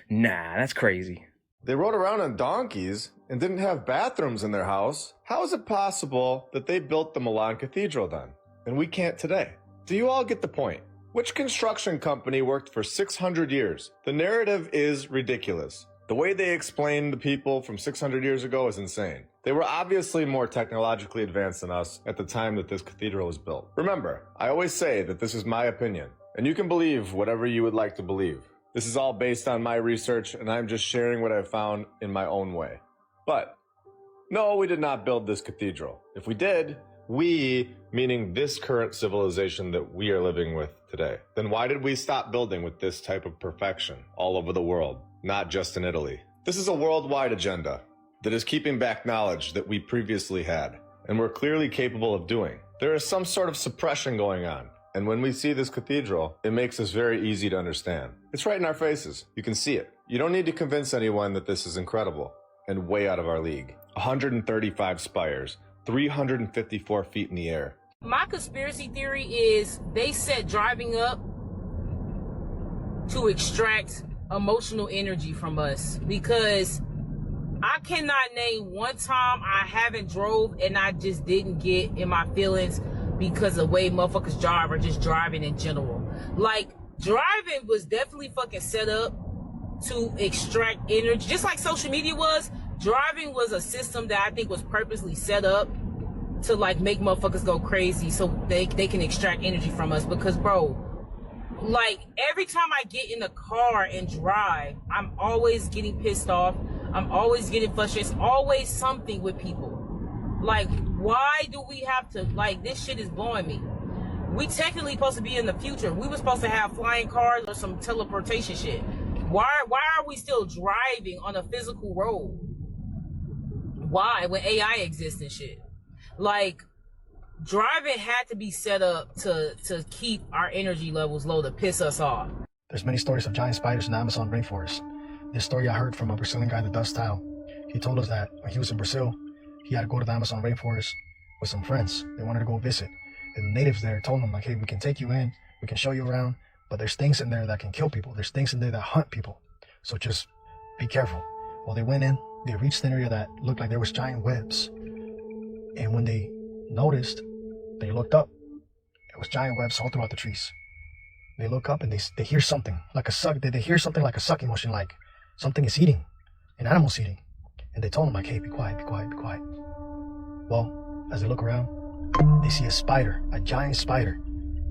Nah, that's crazy. They rode around on donkeys and didn't have bathrooms in their house. How is it possible that they built the Milan Cathedral then, and we can't today? Do you all get the point? Which construction company worked for 600 years? The narrative is ridiculous. The way they explain the people from 600 years ago is insane. They were obviously more technologically advanced than us at the time that this cathedral was built. Remember, I always say that this is my opinion, and you can believe whatever you would like to believe. This is all based on my research, and I'm just sharing what I've found in my own way. But no, we did not build this cathedral. If we did, we, meaning this current civilization that we are living with today, then why did we stop building with this type of perfection all over the world, not just in Italy? This is a worldwide agenda that is keeping back knowledge that we previously had, and we're clearly capable of doing. There is some sort of suppression going on. And when we see this cathedral, it makes us very easy to understand. It's right in our faces. You can see it. You don't need to convince anyone that this is incredible and way out of our league. 135 spires, 354 feet in the air. My conspiracy theory is they set driving up to extract emotional energy from us, because I cannot name one time I haven't drove and I just didn't get in my feelings because of the way motherfuckers drive or just driving in general. Like, driving was definitely fucking set up to extract energy. Just like social media was, driving was a system that I think was purposely set up to, like, make motherfuckers go crazy so they can extract energy from us. Because, bro, like, every time I get in the car and drive, I'm always getting pissed off. I'm always getting frustrated. It's always something with people. Like, why do we have to, like, this shit is blowing me. We technically supposed to be in the future. We were supposed to have flying cars or some teleportation shit. Why are we still driving on a physical road? Why, when AI exists and shit? Like, driving had to be set up to keep our energy levels low, to piss us off. There's many stories of giant spiders in the Amazon rainforest. This story I heard from a Brazilian guy that does tile. He told us that when he was in Brazil, he had to go to the Amazon rainforest with some friends. They wanted to go visit. And the natives there told him, like, hey, we can take you in, we can show you around, but there's things in there that can kill people. There's things in there that hunt people. So just be careful. Well, they went in, they reached an area that looked like there was giant webs. And when they noticed, they looked up. It was giant webs all throughout the trees. They look up and they hear something like a suck. They hear something like a sucking motion, like something is eating, an animal's eating. And they told him, like, hey, be quiet, be quiet, be quiet. Well, as they look around, they see a spider, a giant spider,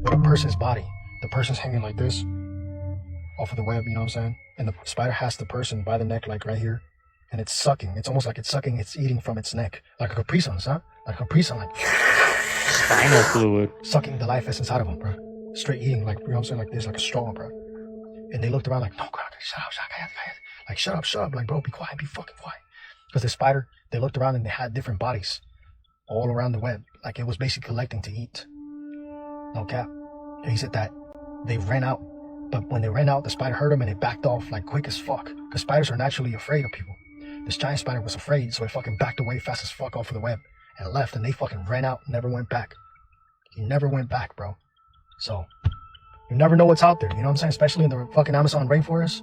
with a person's body. The person's hanging like this off of the web, you know what I'm saying? And the spider has the person by the neck, like right here, and it's sucking. It's almost like it's sucking, it's eating from its neck. Like a Capri Sun, huh? Like a Capri Sun, like spinal fluid. Sucking the life essence out of them, bro. Straight eating, like, you know what I'm saying? Like this, like a straw, bro. And they looked around like, no, God, shut up. Like, shut up. Like, bro, be quiet, be fucking quiet. Because the spider, they looked around and they had different bodies all around the web. Like, it was basically collecting to eat. No cap. And he said that they ran out. But when they ran out, the spider heard them and it backed off like quick as fuck. Because spiders are naturally afraid of people. This giant spider was afraid, so it fucking backed away fast as fuck off of the web and left, and they fucking ran out and never went back. He never went back, bro. So, you never know what's out there, you know what I'm saying? Especially in the fucking Amazon rainforest.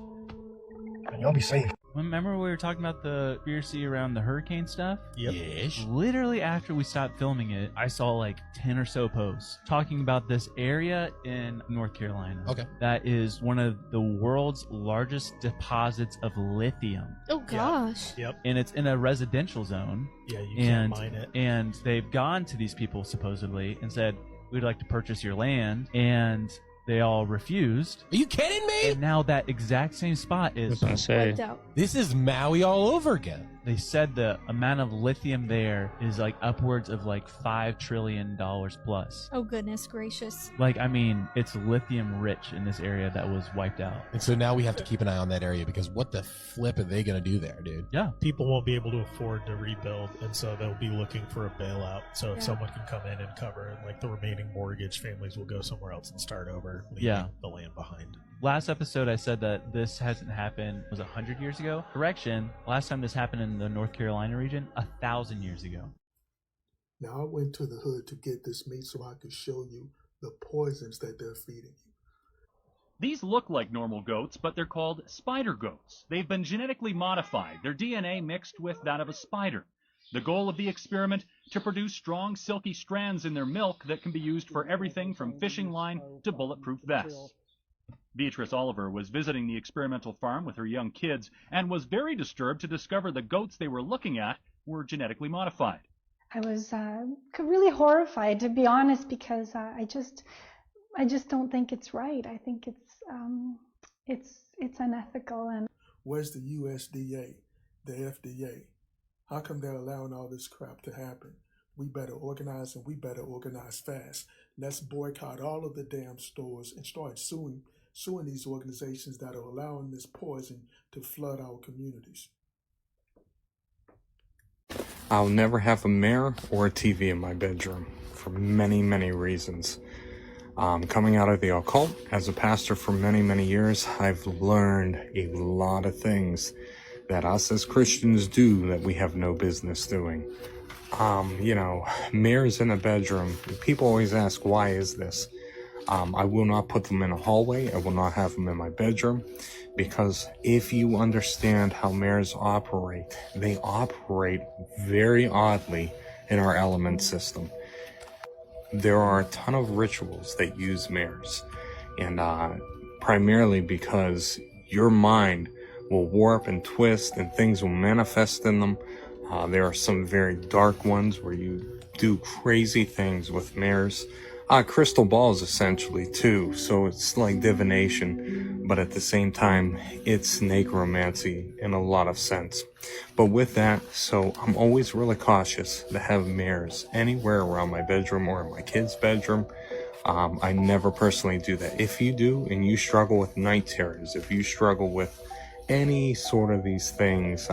And you'll be safe. Remember we were talking about the conspiracy around the hurricane stuff? Yep. Yes. Literally after we stopped filming it, I saw like 10 or so posts talking about this area in North Carolina. Okay. That is one of the world's largest deposits of lithium. Oh gosh. Yep. And it's in a residential zone. Yeah, you can't mine it. And they've gone to these people supposedly and said, we'd like to purchase your land. And they all refused. Are you kidding me? And now that exact same spot is Wiped out. This is Maui all over again. They said the amount of lithium there is like upwards of like $5 trillion plus. Oh, goodness gracious. Like, I mean, it's lithium rich in this area that was wiped out. And so now we have to keep an eye on that area because what the flip are they going to do there, dude? Yeah. People won't be able to afford to rebuild, and so they'll be looking for a bailout. So if Yeah. someone can come in and cover it, like the remaining mortgage, families will go somewhere else and start over, leaving Yeah. the land behind. Last episode, I said that this hasn't happened, was 100 years ago? Correction, last time this happened in the North Carolina region, 1,000 years ago. Now, I went to the hood to get this meat so I could show you the poisons that they're feeding you. These look like normal goats, but they're called spider goats. They've been genetically modified, their DNA mixed with that of a spider. The goal of the experiment, to produce strong, silky strands in their milk that can be used for everything from fishing line to bulletproof vests. Beatrice Oliver was visiting the experimental farm with her young kids and was very disturbed to discover the goats they were looking at were genetically modified. I was really horrified, to be honest, because I just don't think it's right. I think it's unethical. And Where's the USDA, the FDA? How come they're allowing all this crap to happen? We better organize, and we better organize fast. Let's boycott all of the damn stores and start suing these organizations that are allowing this poison to flood our communities. I'll never have a mirror or a TV in my bedroom for many, many reasons. Coming out of the occult, as a pastor for many, many years, I've learned a lot of things that us as Christians do that we have no business doing. Mirrors in a bedroom. People always ask, why is this? I will not put them in a hallway. I will not have them in my bedroom, because if you understand how mirrors operate, they operate very oddly in our element system. There are a ton of rituals that use mirrors, and primarily because your mind will warp and twist and things will manifest in them. There are some very dark ones where you do crazy things with mirrors. Crystal balls essentially too, so it's like divination, but at the same time it's necromancy in a lot of sense. But with that, so I'm always really cautious to have mirrors anywhere around my bedroom or in my kid's bedroom. I never personally do that. If you do and you struggle with night terrors, if you struggle with any sort of these things,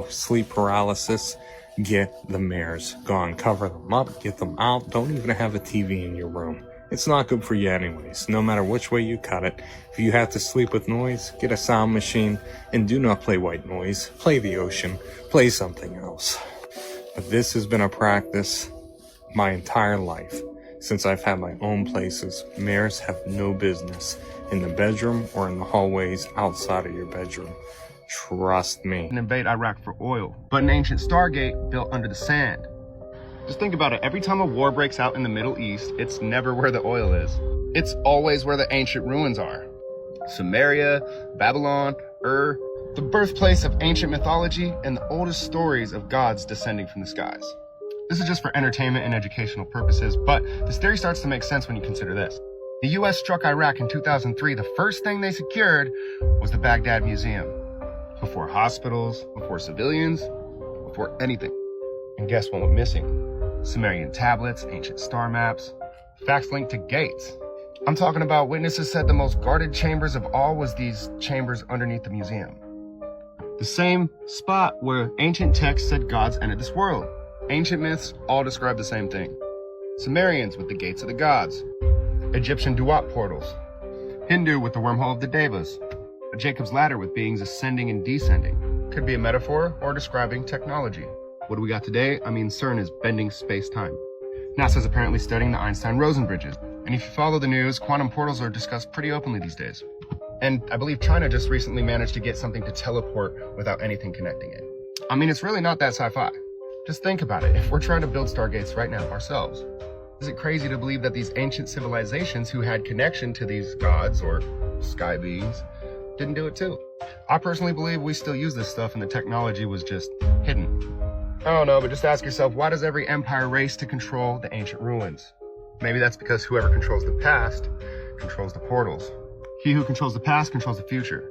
sleep paralysis, get the mirrors gone, cover them up, get them out. Don't even have a TV in your room. It's not good for you anyways, no matter which way you cut it. If you have to sleep with noise, get a sound machine, and do not play white noise. Play the ocean, play something else. But this has been a practice my entire life. Since I've had my own places, mirrors have no business in the bedroom or in the hallways outside of your bedroom. Trust me. And invade Iraq for oil, but an ancient Stargate built under the sand. Just think about it. Every time a war breaks out in the Middle East, it's never where the oil is. It's always where the ancient ruins are. Samaria, Babylon, the birthplace of ancient mythology and the oldest stories of gods descending from the skies. This is just for entertainment and educational purposes, but this theory starts to make sense when you consider this. The US struck Iraq in 2003. The first thing they secured was the Baghdad Museum. Before hospitals, before civilians, before anything. And guess what went missing? Sumerian tablets, ancient star maps, facts linked to gates. I'm talking about witnesses said the most guarded chambers of all was these chambers underneath the museum. The same spot where ancient texts said gods entered this world. Ancient myths all describe the same thing. Sumerians with the gates of the gods. Egyptian Duat portals. Hindu with the wormhole of the Devas. A Jacob's ladder with beings ascending and descending. Could be a metaphor or describing technology. What do we got today? I mean, CERN is bending space-time. NASA's apparently studying the Einstein-Rosen bridges. And if you follow the news, quantum portals are discussed pretty openly these days. And I believe China just recently managed to get something to teleport without anything connecting it. I mean, it's really not that sci-fi. Just think about it. If we're trying to build stargates right now ourselves, is it crazy to believe that these ancient civilizations who had connection to these gods or sky beings didn't do it too? I personally believe we still use this stuff and the technology was just hidden. I don't know, but just ask yourself, why does every empire race to control the ancient ruins? Maybe that's because whoever controls the past controls the portals. He who controls the past controls the future.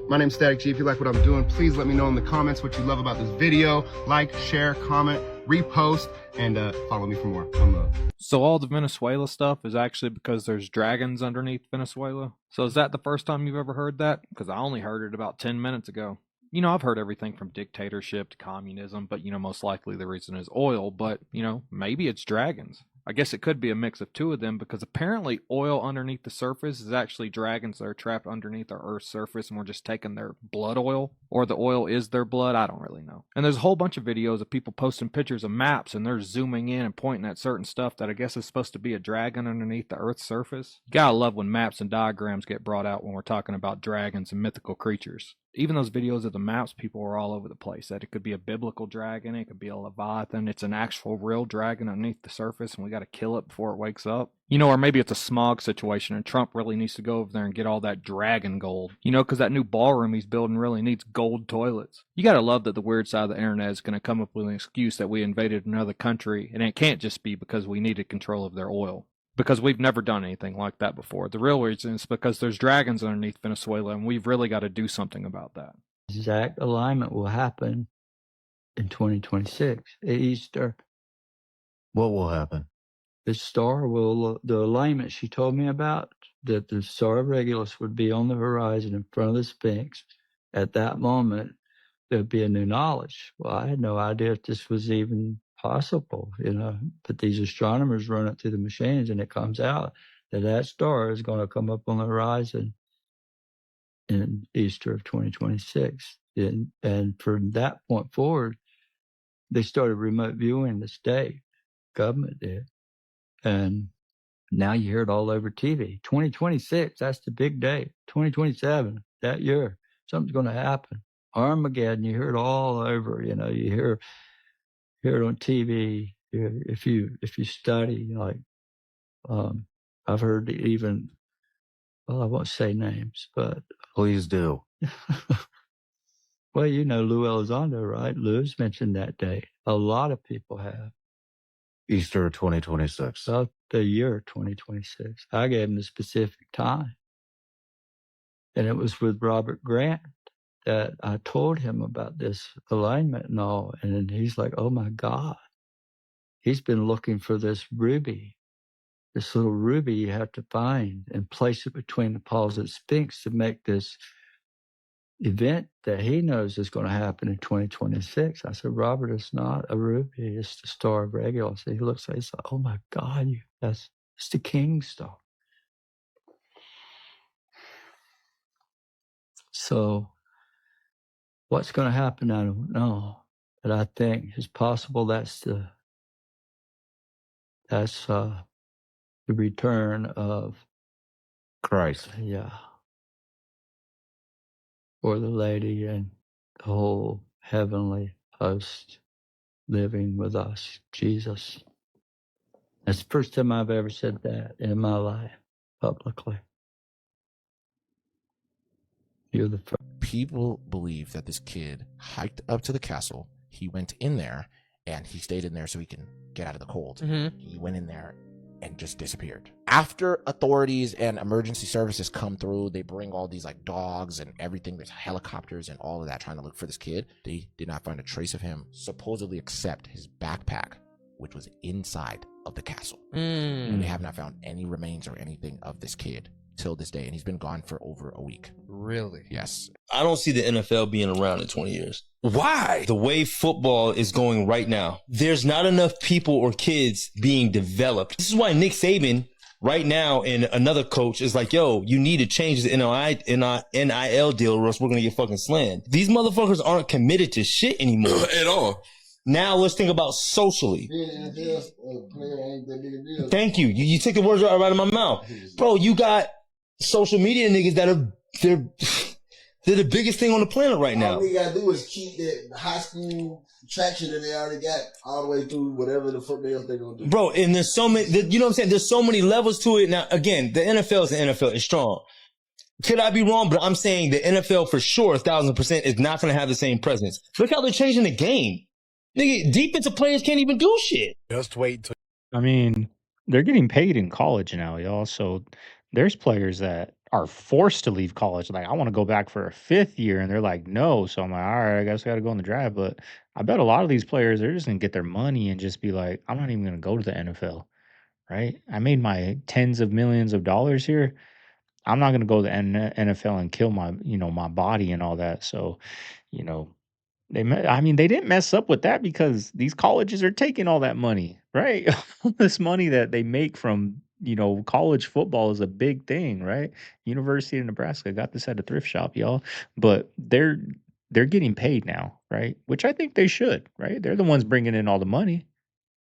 My name's Static G. If you like what I'm doing, please let me know in the comments what you love about this video. Like, share, comment, repost, and follow me for more. One love. So all the Venezuela stuff is actually because there's dragons underneath Venezuela? So is that the first time you've ever heard that? Because I only heard it about 10 minutes ago. You know, I've heard everything from dictatorship to communism, but, you know, most likely the reason is oil. But, you know, maybe it's dragons. I guess it could be a mix of two of them because apparently oil underneath the surface is actually dragons that are trapped underneath our Earth's surface and we're just taking their blood oil, or the oil is their blood. I don't really know. And there's a whole bunch of videos of people posting pictures of maps and they're zooming in and pointing at certain stuff that I guess is supposed to be a dragon underneath the Earth's surface. You gotta love when maps and diagrams get brought out when we're talking about dragons and mythical creatures. Even those videos of the maps, people were all over the place. That it could be a biblical dragon, it could be a leviathan, it's an actual real dragon underneath the surface and we got to kill it before it wakes up. You know, or maybe it's a smog situation and Trump really needs to go over there and get all that dragon gold. You know, because that new ballroom he's building really needs gold toilets. You got to love that the weird side of the internet is going to come up with an excuse that we invaded another country, and it can't just be because we needed control of their oil. Because we've never done anything like that before. The real reason is because there's dragons underneath Venezuela, and we've really got to do something about that. Exact alignment will happen in 2026 at Easter. What will happen? The star will, the alignment she told me about, that the star of Regulus would be on the horizon in front of the Sphinx. At that moment, there'd be a new knowledge. Well, I had no idea if this was even possible, you know, but these astronomers run it through the machines and it comes out that that star is going to come up on the horizon in Easter of 2026. And from that point forward, they started remote viewing the state. Government did. And now you hear it all over TV. 2026, that's the big day. 2027, that year, something's going to happen. Armageddon, you hear it all over. You know, you hear it on TV. If you study, like, I've heard even, well, I won't say names, but please do. Well, you know Lou Elizondo, right? Lou's mentioned that date. A lot of people have. Easter 2026. The year 2026. I gave him the specific time. And it was with Robert Grant that I told him about this alignment and all. And then he's like, oh my God. He's been looking for this ruby. This little ruby you have to find and place it between the paws of the Sphinx to make this event that he knows is going to happen in 2026. I said, Robert, it's not a ruby, it's the star of Regulus. He looks at it, he's like, oh my God, it's the king star. So what's going to happen, I don't know. But I think it's possible that's the return of Christ. Yeah. Or the lady and the whole heavenly host living with us, Jesus. That's the first time I've ever said that in my life publicly. You're the first. People believe that this kid hiked up to the castle. He went in there and he stayed in there so he can get out of the cold. He went in there and just disappeared. After authorities and emergency services come through, they bring all these like dogs and everything. There's helicopters and all of that trying to look for this kid. They did not find a trace of him, supposedly except his backpack, which was inside of the castle. And they have not found any remains or anything of this kid till this day. And he's been gone for over a week. Really? Yes. I don't see the NFL being around in 20 years. Why? The way football is going right now, there's not enough people or kids being developed. This is why Nick Saban right now and another coach is like, yo, you need to change the NIL deal or else we're going to get fucking slammed. These motherfuckers aren't committed to shit anymore. At all. Now let's think about socially. Thank you. You took the words right out of my mouth. Bro, you got social media niggas that are, they're the biggest thing on the planet right now. All we gotta do is keep that high school traction that they already got all the way through whatever the fuck they're gonna do. Bro, and there's so many, you know what I'm saying? There's so many levels to it. Now, again, the NFL is the NFL. It's strong. Could I be wrong? But I'm saying the NFL for sure, 1,000% is not gonna have the same presence. Look how they're changing the game. Nigga, defensive players can't even do shit. Just wait till. I mean, they're getting paid in college now, y'all. So there's players that are forced to leave college. Like, I want to go back for a 5th year, and they're like, no. So I'm like, all right, I guess I got to go in the draft. But I bet a lot of these players, they're just going to get their money and just be like, I'm not even going to go to the NFL, right? I made my tens of millions of dollars here. I'm not going to go to the NFL and kill my, my body and all that. So, they didn't mess up with that because these colleges are taking all that money, right? All this money that they make from, college football is a big thing, right? University of Nebraska got this at a thrift shop, y'all. But they're getting paid now, right? Which I think they should, right? They're the ones bringing in all the money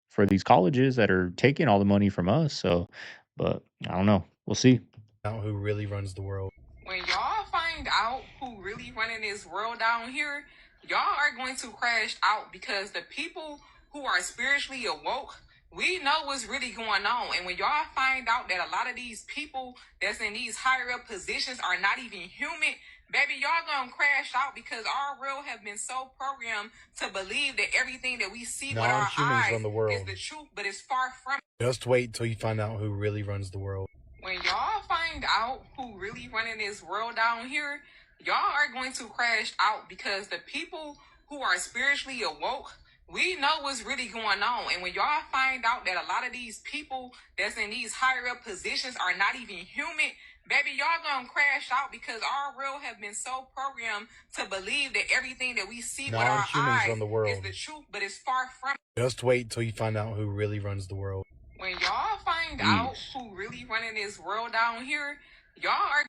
for these colleges that are taking all the money from us. So, but I don't know. We'll see. Now who really runs the world? When y'all find out who really running this world down here, y'all are going to crash out because the people who are spiritually awoke, we know what's really going on. And when y'all find out that a lot of these people that's in these higher up positions are not even human, baby, y'all gonna crash out because our world have been so programmed to believe that everything that we see with our eyes run the world. is the truth, but it's far from it. Just wait till you find out who really runs the world. When y'all find out who really running this world down here, y'all are going to crash out because the people who are spiritually awoke, we know what's really going on. And when y'all find out that a lot of these people that's in these higher up positions are not even human, baby, y'all gonna crash out because our world have been so programmed to believe that everything that we see with our eyes run the world. is the truth, but it's far from it. Just wait till you find out who really runs the world. When y'all find out who really running this world down here, y'all are...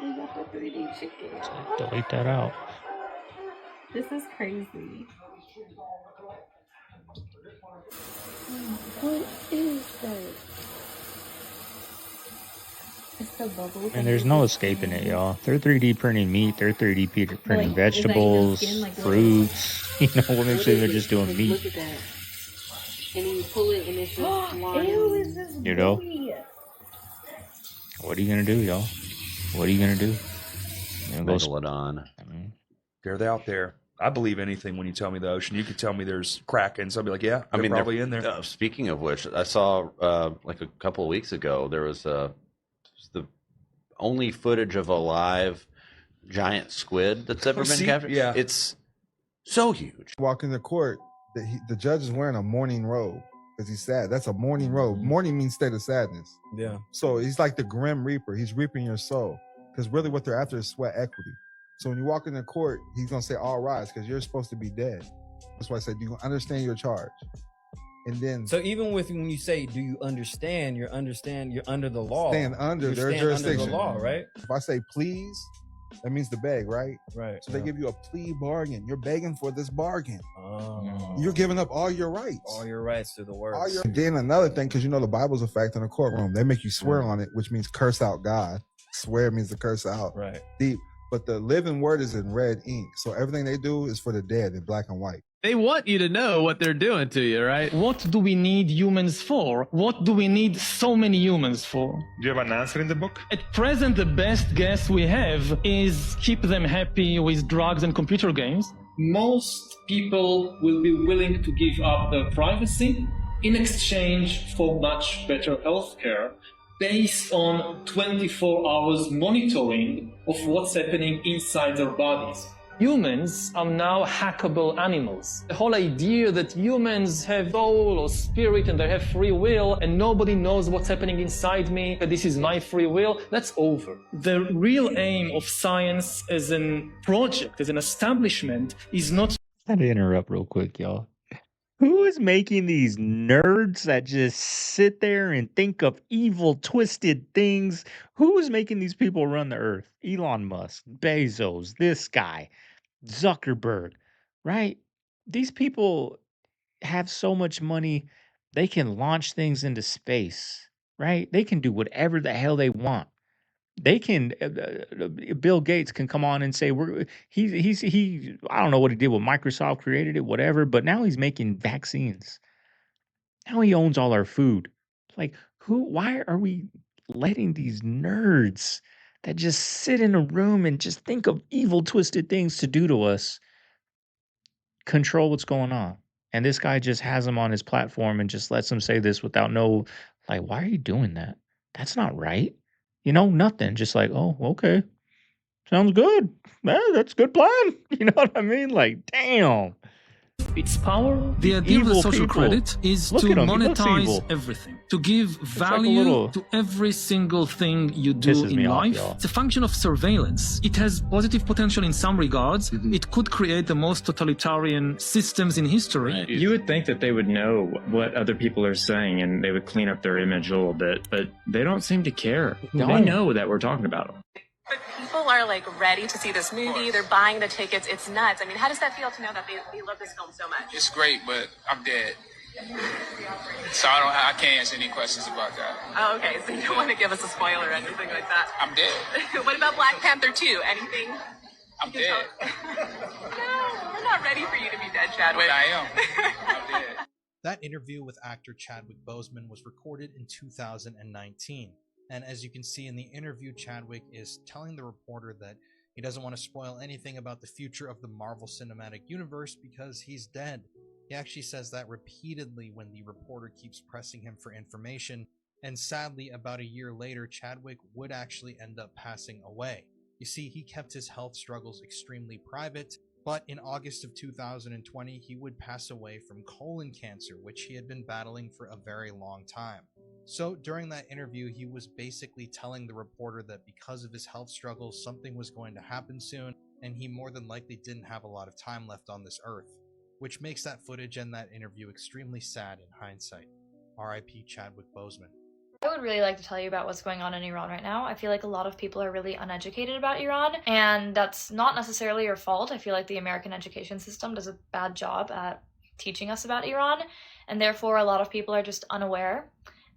We got the 3D chicken. Delete that out. This is crazy. What is that? It's the bubble. And there's no escaping it, y'all. They're 3D printing meat. They're 3D printing Like, vegetables, is that in the skin? Like, fruits. We'll make sure they're just doing Like, meat. Look at that. And then you pull it and it's just slimy. Ew, is this gooey? What are you gonna do, y'all? What are you gonna do? Megalodon. They're out there. I believe anything when you tell me the ocean. You could tell me there's Krakens. I'll be like, yeah, they're probably in there. Speaking of which, I saw like a couple of weeks ago, there was the only footage of a live giant squid that's ever been captured. Yeah. It's so huge. Walk in the court, the judge is wearing a mourning robe because he's sad. That's a mourning robe. Mourning means state of sadness. Yeah. So he's like the grim reaper. He's reaping your soul because really what they're after is sweat equity. So when you walk in the court, he's going to say, all rise, because you're supposed to be dead. That's why I said, do you understand your charge? And then... So even when you say, do you understand, you're under the law. Stand under you their stand jurisdiction. Under the law, right? If I say please, that means to beg, right? Right. So they give you a plea bargain. You're begging for this bargain. Oh. You're giving up all your rights. All your rights to the word. Then another thing, because the Bible's a fact in the courtroom. They make you swear on it, which means curse out God. Swear means to curse out. Right. Deep. But the living word is in red ink. So everything they do is for the dead in black and white. They want you to know what they're doing to you, right? What do we need humans for? What do we need so many humans for? Do you have an answer in the book? At present, the best guess we have is keep them happy with drugs and computer games. Most people will be willing to give up their privacy in exchange for much better healthcare based on 24 hours monitoring of what's happening inside their bodies. Humans are now hackable animals. The whole idea that humans have soul or spirit and they have free will and nobody knows what's happening inside me, that this is my free will, that's over. The real aim of science as a project, as an establishment, is not... I had to interrupt real quick, y'all. Who is making these nerds that just sit there and think of evil, twisted things? Who is making these people run the earth? Elon Musk, Bezos, this guy, Zuckerberg, right? These people have so much money, they can launch things into space, right? They can do whatever the hell they want. They can, Bill Gates can come on and say, he, I don't know what he did with Microsoft, created it, whatever, but now he's making vaccines. Now he owns all our food. Like, why are we letting these nerds that just sit in a room and just think of evil, twisted things to do to us control what's going on? And this guy just has them on his platform and just lets them say this without like, why are you doing that? That's not right. Nothing. Just like, oh, okay. Sounds good. That's a good plan. You know what I mean? Like, damn. Its power, the idea of the social credit is to monetize everything, to give value to every single thing you do in life. It's a function of surveillance. It has positive potential in some regards. It could create the most totalitarian systems in history. You would think that they would know what other people are saying and they would clean up their image a little bit, but they don't seem to care. They know that we're talking about them. But people are like ready to see this movie. They're buying the tickets. It's nuts. I mean, how does that feel to know that they love this film so much? It's great, but I'm dead. So I can't answer any questions about that. Oh, okay. So you don't want to give us a spoiler or anything like that? I'm dead. What about Black Panther 2? Anything? I'm dead. No, we're not ready for you to be dead, Chadwick. But I am. I'm dead. That interview with actor Chadwick Boseman was recorded in 2019. And as you can see in the interview, Chadwick is telling the reporter that he doesn't want to spoil anything about the future of the Marvel Cinematic Universe because he's dead. He actually says that repeatedly when the reporter keeps pressing him for information, and sadly, about a year later, Chadwick would actually end up passing away. You see, he kept his health struggles extremely private, but in August of 2020, he would pass away from colon cancer, which he had been battling for a very long time. So during that interview, he was basically telling the reporter that because of his health struggles, something was going to happen soon, and he more than likely didn't have a lot of time left on this earth, which makes that footage and that interview extremely sad in hindsight. R.I.P. Chadwick Boseman. I would really like to tell you about what's going on in Iran right now. I feel like a lot of people are really uneducated about Iran, and that's not necessarily your fault. I feel like the American education system does a bad job at teaching us about Iran, and therefore a lot of people are just unaware.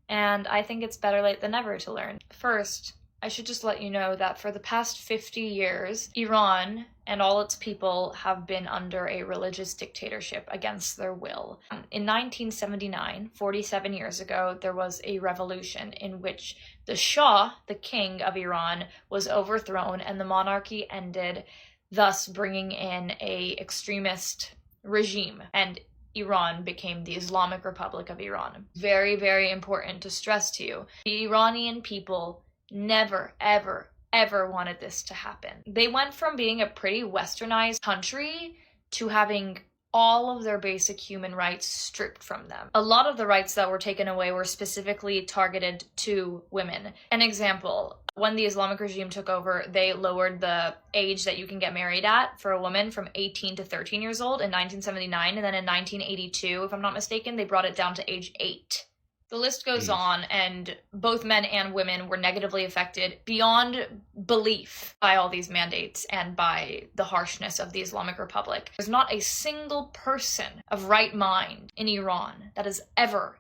And I think it's better late than never to learn. First, I should just let you know that for the past 50 years, Iran and all its people have been under a religious dictatorship against their will. In 1979, 47 years ago, there was a revolution in which the Shah, the king of Iran, was overthrown and the monarchy ended, thus bringing in an extremist regime. And Iran became the Islamic Republic of Iran. Very, very important to stress to you. The Iranian people never, ever, ever wanted this to happen. They went from being a pretty westernized country to having all of their basic human rights stripped from them. A lot of the rights that were taken away were specifically targeted to women. An example, when the Islamic regime took over, they lowered the age that you can get married at for a woman from 18 to 13 years old in 1979, and then in 1982, if I'm not mistaken, they brought it down to age 8. The list goes on, and both men and women were negatively affected beyond belief by all these mandates and by the harshness of the Islamic Republic. There's not a single person of right mind in Iran that has ever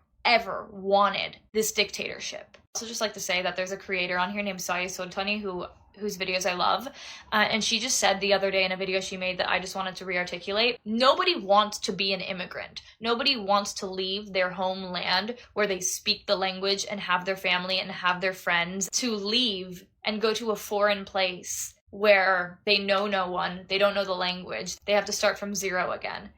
wanted this dictatorship. I also just like to say that there's a creator on here named Saeed Soltani who whose videos I love. And she just said the other day in a video she made that I just wanted to re-articulate. Nobody wants to be an immigrant. Nobody wants to leave their homeland where they speak the language and have their family and have their friends, to leave and go to a foreign place where they know no one, they don't know the language, they have to start from zero again.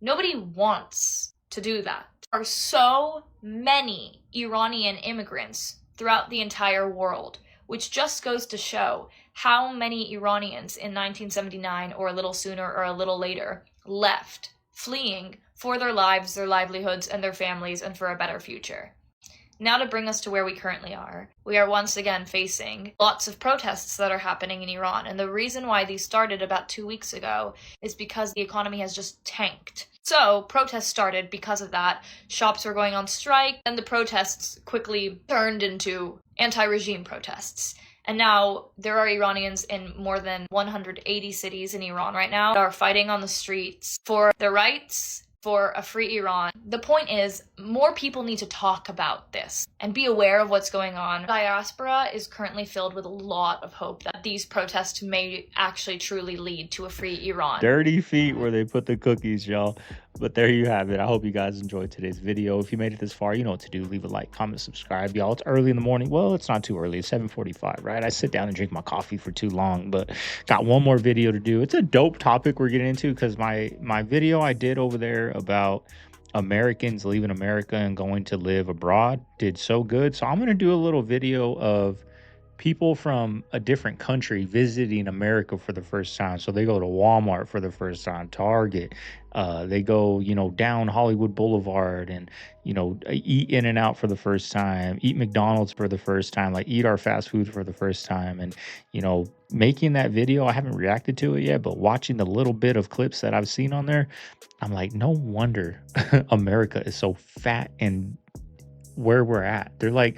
Nobody wants to do that. There are so many Iranian immigrants throughout the entire world, which just goes to show how many Iranians in 1979 or a little sooner or a little later left, fleeing for their lives, their livelihoods, and their families, and for a better future. Now to bring us to where we currently are, we are once again facing lots of protests that are happening in Iran. And the reason why these started about 2 weeks ago is because the economy has just tanked. So protests started because of that. Shops were going on strike, and the protests quickly turned into anti-regime protests. And now there are Iranians in more than 180 cities in Iran right now that are fighting on the streets for their rights, for a free Iran. The point is, more people need to talk about this and be aware of what's going on. Diaspora is currently filled with a lot of hope that these protests may actually truly lead to a free Iran. Dirty feet where they put the cookies, y'all. But there you have it. I hope you guys enjoyed today's video. If you made it this far, you know what to do. Leave a like, comment, subscribe, y'all. It's early in the morning. Well, it's not too early. It's 7:45, right? I sit down and drink my coffee for too long, but got one more video to do. It's a dope topic we're getting into because my video I did over there about Americans leaving America and going to live abroad did so good. So I'm going to do a little video of people from a different country visiting America for the first time. So they go to Walmart for the first time, Target, they go, you know, down Hollywood Boulevard and, you know, eat In-N-Out for the first time, eat McDonald's for the first time, like eat our fast food for the first time. And, you know, making that video, I haven't reacted to it yet, but watching the little bit of clips that I've seen on there, I'm like, no wonder America is so fat and where we're at. They're like,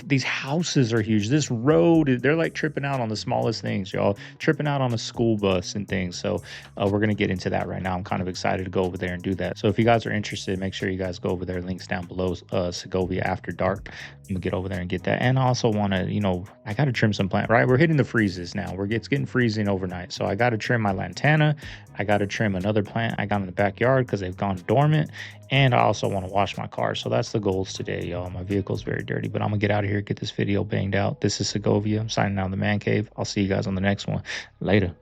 these houses are huge. This road, they're like tripping out on the smallest things, y'all. Tripping out on a school bus and things. So we're going to get into that right now. I'm kind of excited to go over there and do that. So if you guys are interested, make sure you guys go over there. Links down below, Segovia After Dark. I'm going to get over there and get that. And I also want to, you know, I got to trim some plant, right? We're hitting the freezes now. It's getting freezing overnight. So I got to trim my lantana. I got to trim another plant I got in the backyard because they've gone dormant. And I also want to wash my car. So that's the goals today, y'all. My vehicle's very dirty, but I'm going to get out of here, get this video banged out. This is Segovia. I'm signing out of the man cave. I'll see you guys on the next one. Later.